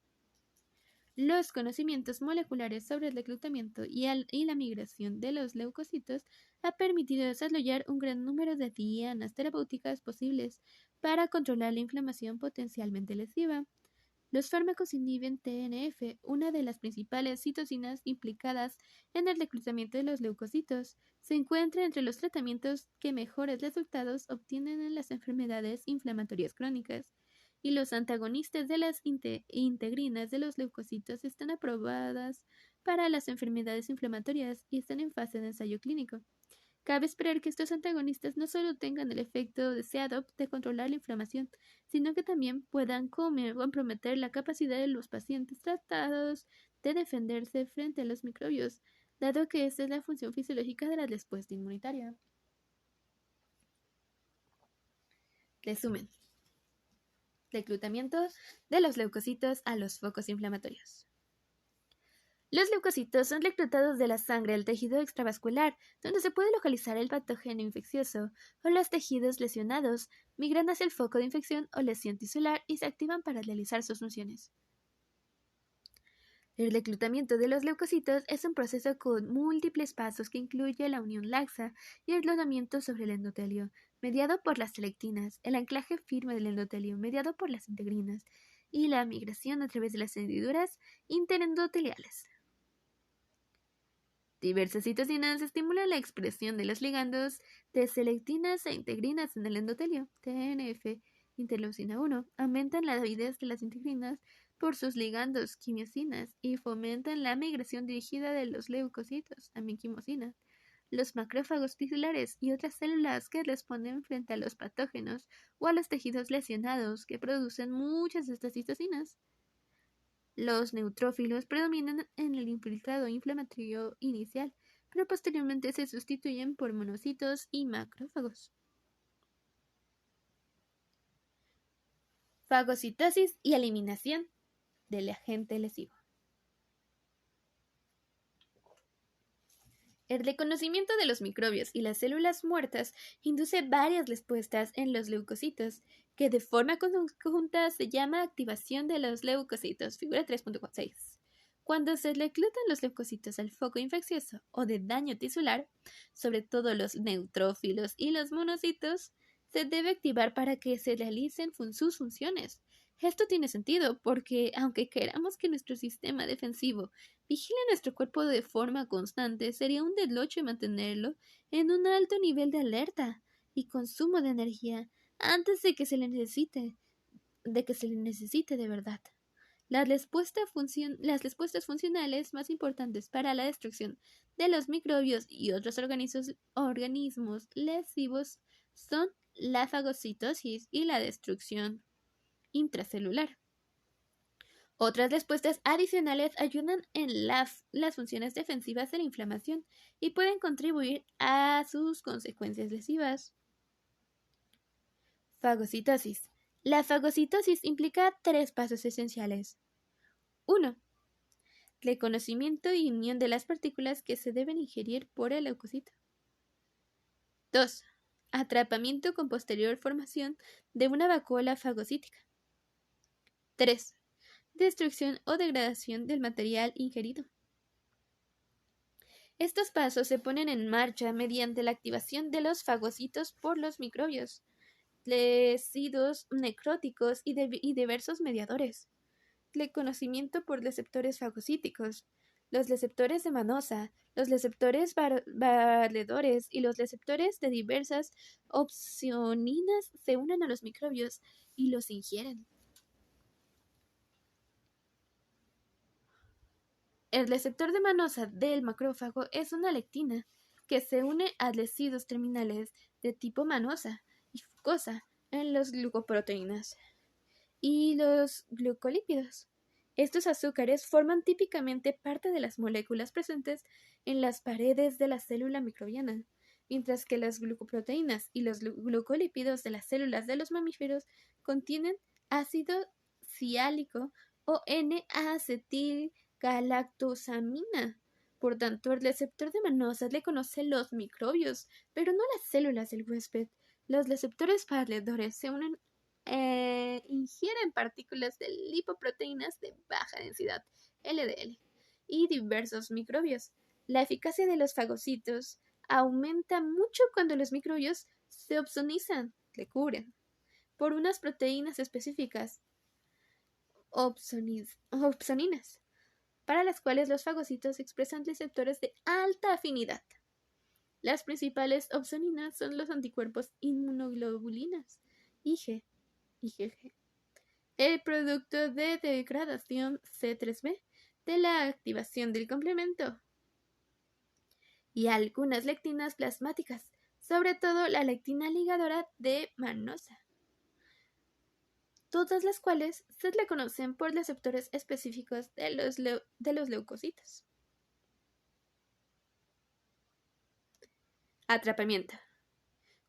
[SPEAKER 1] Los conocimientos moleculares sobre el reclutamiento y la migración de los leucocitos ha permitido desarrollar un gran número de dianas terapéuticas posibles para controlar la inflamación potencialmente lesiva. Los fármacos inhiben TNF, una de las principales citocinas implicadas en el reclutamiento de los leucocitos. Se encuentra entre los tratamientos que mejores resultados obtienen en las enfermedades inflamatorias crónicas. Y los antagonistas de las integrinas de los leucocitos están aprobadas para las enfermedades inflamatorias y están en fase de ensayo clínico. Cabe esperar que estos antagonistas no solo tengan el efecto deseado de controlar la inflamación, sino que también puedan comprometer la capacidad de los pacientes tratados de defenderse frente a los microbios, dado que esta es la función fisiológica de la respuesta inmunitaria. Resumen. Reclutamiento de los leucocitos a los focos inflamatorios. Los leucocitos son reclutados de la sangre al tejido extravascular, donde se puede localizar el patógeno infeccioso, o los tejidos lesionados migran hacia el foco de infección o lesión tisular y se activan para realizar sus funciones. El reclutamiento de los leucocitos es un proceso con múltiples pasos que incluye la unión laxa y el rodamiento sobre el endotelio, mediado por las selectinas, el anclaje firme del endotelio, mediado por las integrinas, y la migración a través de las hendiduras interendoteliales. Diversas citocinas estimulan la expresión de los ligandos de selectinas e integrinas en el endotelio. TNF, interleucina 1, aumentan la avidez de las integrinas por sus ligandos quimiosinas y fomentan la migración dirigida de los leucocitos, también quimosina. Los macrófagos tisulares y otras células que responden frente a los patógenos o a los tejidos lesionados que producen muchas de estas citocinas. Los neutrófilos predominan en el infiltrado inflamatorio inicial, pero posteriormente se sustituyen por monocitos y macrófagos. Fagocitosis y eliminación del agente lesivo. El reconocimiento de los microbios y las células muertas induce varias respuestas en los leucocitos, que de forma conjunta se llama activación de los leucocitos, figura 3.6. Cuando se reclutan los leucocitos al foco infeccioso o de daño tisular, sobre todo los neutrófilos y los monocitos, se debe activar para que se realicen sus funciones. Esto tiene sentido porque, aunque queramos que nuestro sistema defensivo vigile nuestro cuerpo de forma constante, sería un desloche mantenerlo en un alto nivel de alerta y consumo de energía antes de que se le necesite de verdad. Las respuestas funcionales más importantes para la destrucción de los microbios y otros organismos lesivos son la fagocitosis y la destrucción intracelular. Otras respuestas adicionales ayudan en las funciones defensivas de la inflamación y pueden contribuir a sus consecuencias lesivas. Fagocitosis. La fagocitosis implica 3 pasos esenciales. 1. Reconocimiento y unión de las partículas que se deben ingerir por el leucocito. 2. Atrapamiento con posterior formación de una vacuola fagocítica. 3. Destrucción o degradación del material ingerido. Estos pasos se ponen en marcha mediante la activación de los fagocitos por los microbios, residuos necróticos y diversos mediadores. Reconocimiento por receptores fagocíticos. Los receptores de manosa, los receptores valedores y los receptores de diversas opsoninas se unen a los microbios y los ingieren. El receptor de manosa del macrófago es una lectina que se une a residuos terminales de tipo manosa y fucosa en las glucoproteínas y los glucolípidos, Estos azúcares forman típicamente parte de las moléculas presentes en las paredes de la célula microbiana, mientras que las glucoproteínas y los glucolípidos de las células de los mamíferos contienen ácido siálico o N-acetilgalactosamina. Por tanto, el receptor de mannose le conoce los microbios, pero no las células del huésped. Los receptores valedores se unen ingieren partículas de lipoproteínas de baja densidad, LDL, y diversos microbios. La eficacia de los fagocitos aumenta mucho cuando los microbios se opsonizan, le cubren, por unas proteínas específicas, opsoninas, para las cuales los fagocitos expresan receptores de alta afinidad. Las principales opsoninas son los anticuerpos inmunoglobulinas, IgG, el producto de degradación C3b de la activación del complemento, y algunas lectinas plasmáticas, sobre todo la lectina ligadora de mannose, todas las cuales se le conocen por receptores específicos de los leucocitos. Atrapamiento.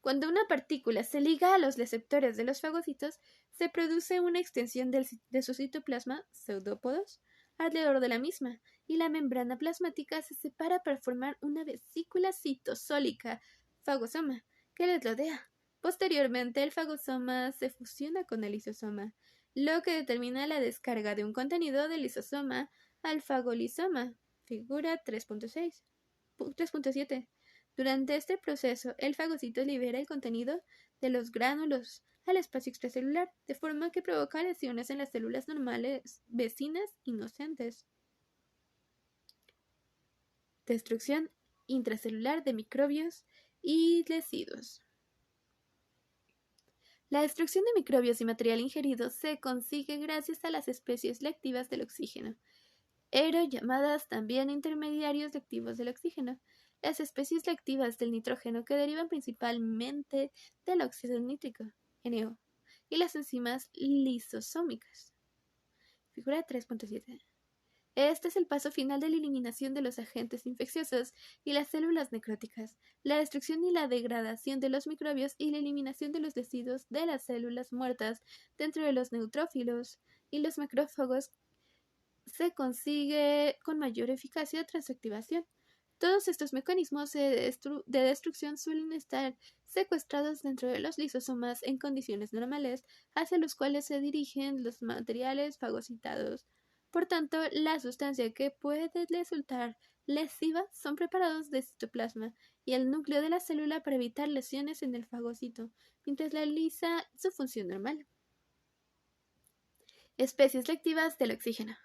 [SPEAKER 1] Cuando una partícula se liga a los receptores de los fagocitos, se produce una extensión de su citoplasma, pseudópodos, alrededor de la misma, y la membrana plasmática se separa para formar una vesícula citosólica, fagosoma, que les rodea. Posteriormente, el fagosoma se fusiona con el lisosoma, lo que determina la descarga de un contenido del lisosoma al fagolisoma, figura 3.7. Durante este proceso, el fagocito libera el contenido de los gránulos al espacio extracelular, de forma que provoca lesiones en las células normales vecinas inocentes. Destrucción intracelular de microbios y residuos. La destrucción de microbios y material ingerido se consigue gracias a las especies lectivas del oxígeno, llamadas también intermediarios lectivos del oxígeno. Las especies lectivas del nitrógeno que derivan principalmente del óxido nítrico, NO, y las enzimas lisosómicas. Figura 3.7. Este es el paso final de la eliminación de los agentes infecciosos y las células necróticas, la destrucción y la degradación de los microbios y la eliminación de los residuos de las células muertas dentro de los neutrófilos y los macrófagos se consigue con mayor eficacia tras su activación. Todos estos mecanismos de destrucción suelen estar secuestrados dentro de los lisosomas en condiciones normales, hacia los cuales se dirigen los materiales fagocitados. Por tanto, la sustancia que puede resultar lesiva son preparados de citoplasma y el núcleo de la célula para evitar lesiones en el fagocito, mientras realiza su función normal. Especies lectivas del oxígeno.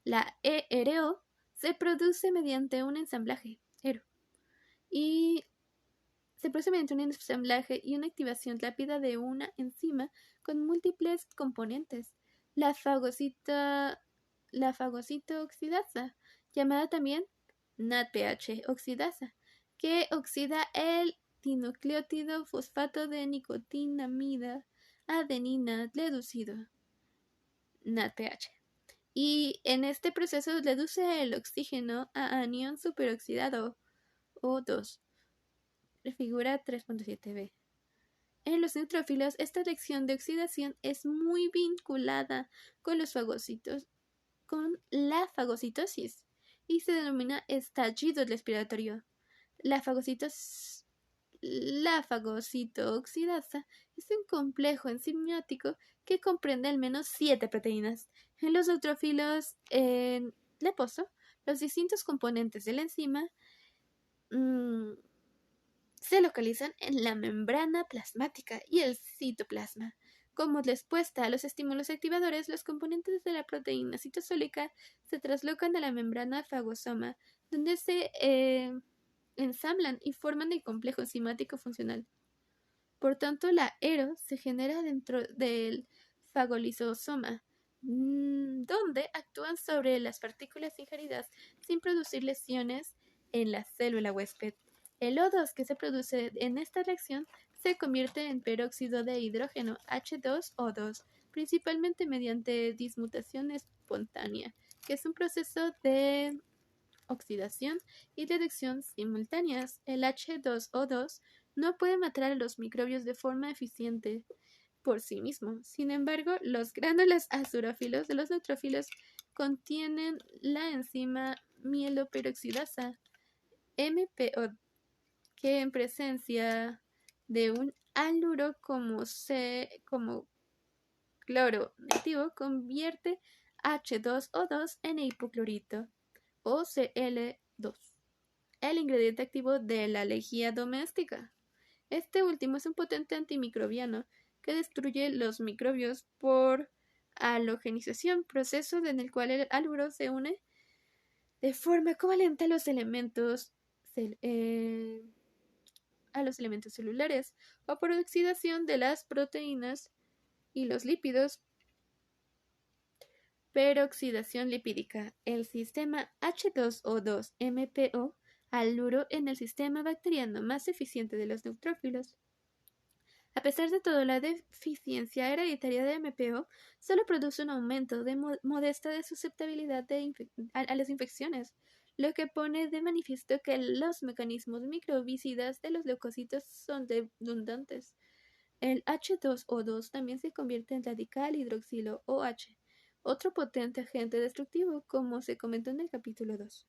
[SPEAKER 1] La ERO se produce mediante un ensamblaje, y una activación rápida de una enzima con múltiples componentes, la fagocitooxidasa, llamada también NADPH oxidasa, que oxida el dinucleótido fosfato de nicotinamida adenina reducido, NADPH. Y en este proceso reduce el oxígeno a anión superoxidado, O2, figura 3.7b. En los neutrófilos, esta reacción de oxidación es muy vinculada con los fagocitos, con la fagocitosis, y se denomina estallido respiratorio. La fagocitooxidasa es un complejo enzimático que comprende al menos 7 proteínas. En los neutrófilos en reposo, los distintos componentes de la enzima se localizan en la membrana plasmática y el citoplasma. Como respuesta a los estímulos activadores, los componentes de la proteína citosólica se traslocan a la membrana fagosoma, donde se ensamblan y forman el complejo enzimático funcional. Por tanto, la ERO se genera dentro del fagolisosoma, donde actúan sobre las partículas ingeridas sin producir lesiones en la célula huésped. El O2 que se produce en esta reacción se convierte en peróxido de hidrógeno, H2O2, principalmente mediante dismutación espontánea, que es un proceso de oxidación y reducción simultáneas. El H2O2 no puede matar a los microbios de forma eficiente por sí mismo. Sin embargo, los gránulos azurófilos de los neutrófilos contienen la enzima mieloperoxidasa, MPO, que en presencia de un haluro como cloro negativo convierte H2O2 en hipoclorito o Cl2, el ingrediente activo de la lejía doméstica. Este último es un potente antimicrobiano que destruye los microbios por halogenización, proceso en el cual el haluro se une de forma covalente a los elementos celulares o por oxidación de las proteínas y los lípidos. Peroxidación lipídica. El sistema H2O2-MPO, haluro en el sistema bacteriano más eficiente de los neutrófilos. A pesar de todo, la deficiencia hereditaria de MPO solo produce un aumento modesta de susceptibilidad a las infecciones, lo que pone de manifiesto que los mecanismos microbicidas de los leucocitos son redundantes. El H2O2 también se convierte en radical hidroxilo OH, otro potente agente destructivo, como se comentó en el capítulo 2.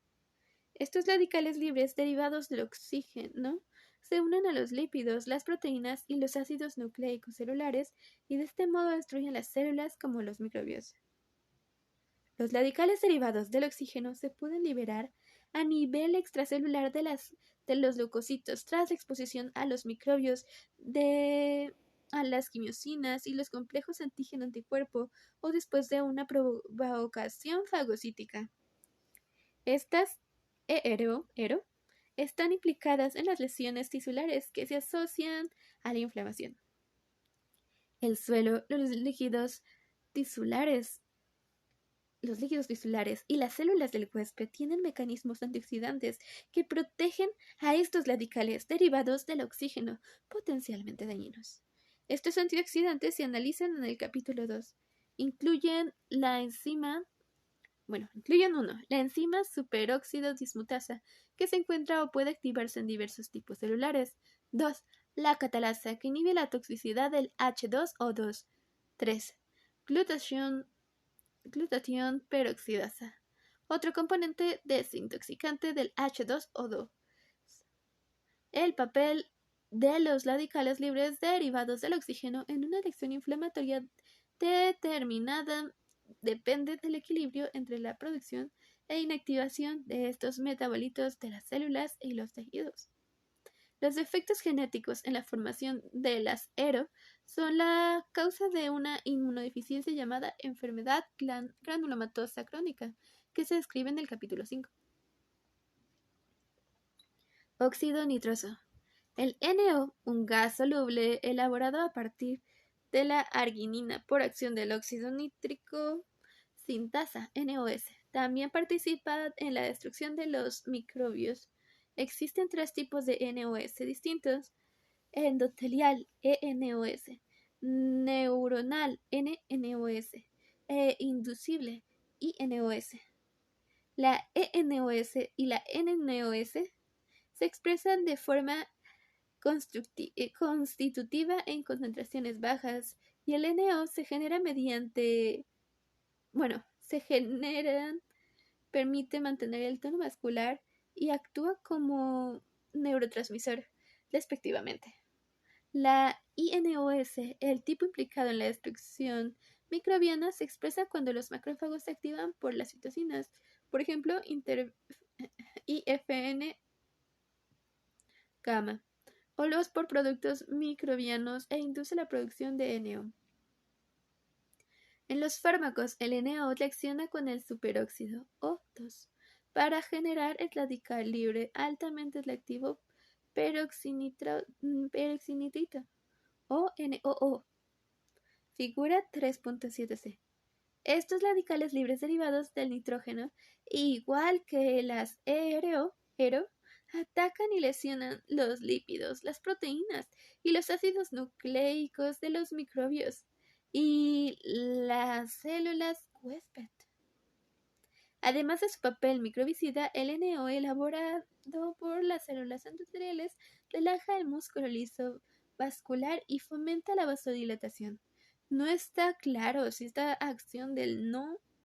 [SPEAKER 1] Estos radicales libres derivados del oxígeno se unen a los lípidos, las proteínas y los ácidos nucleicos celulares y de este modo destruyen las células como los microbios. Los radicales derivados del oxígeno se pueden liberar a nivel extracelular de los leucocitos tras la exposición a los microbios, a las quimiosinas y los complejos antígeno-anticuerpo o después de una provocación fagocítica. Estas ERO están implicadas en las lesiones tisulares que se asocian a la inflamación. El suelo, los líquidos tisulares y las células del huésped tienen mecanismos antioxidantes que protegen a estos radicales derivados del oxígeno potencialmente dañinos. Estos antioxidantes se analizan en el capítulo 2. Incluyen la enzima superóxido dismutasa, que se encuentra o puede activarse en diversos tipos celulares. 2. La catalasa, que inhibe la toxicidad del H2O2. 3. Glutatión peroxidasa, otro componente desintoxicante del H2O2. El papel de los radicales libres derivados del oxígeno en una reacción inflamatoria determinada depende del equilibrio entre la producción e inactivación de estos metabolitos de las células y los tejidos. Los defectos genéticos en la formación de las ERO son la causa de una inmunodeficiencia llamada enfermedad granulomatosa crónica, que se describe en el capítulo 5. Óxido nitroso. El NO, un gas soluble elaborado a partir de la arginina por acción del óxido nítrico sintasa, NOS, también participa en la destrucción de los microbios. Existen 3 tipos de NOS distintos: endotelial, ENOS, neuronal, NNOS, e inducible, INOS. La ENOS y la NNOS se expresan de forma constitutiva en concentraciones bajas y el NO se genera permite mantener el tono vascular y actúa como neurotransmisor, respectivamente. La INOS, el tipo implicado en la destrucción microbiana, se expresa cuando los macrófagos se activan por las citocinas, por ejemplo, IFN gamma, o los por productos microbianos e induce la producción de NO. En los fármacos, el NO reacciona con el superóxido O2 para generar el radical libre altamente reactivo peroxinitrito o NOO. Figura 3.7c. Estos radicales libres derivados del nitrógeno, igual que las ERO, atacan y lesionan los lípidos, las proteínas y los ácidos nucleicos de los microbios. y las células huésped. Además de su papel microbicida, el NO elaborado por las células endoteliales relaja el músculo liso vascular y fomenta la vasodilatación. No está claro si esta acción del NO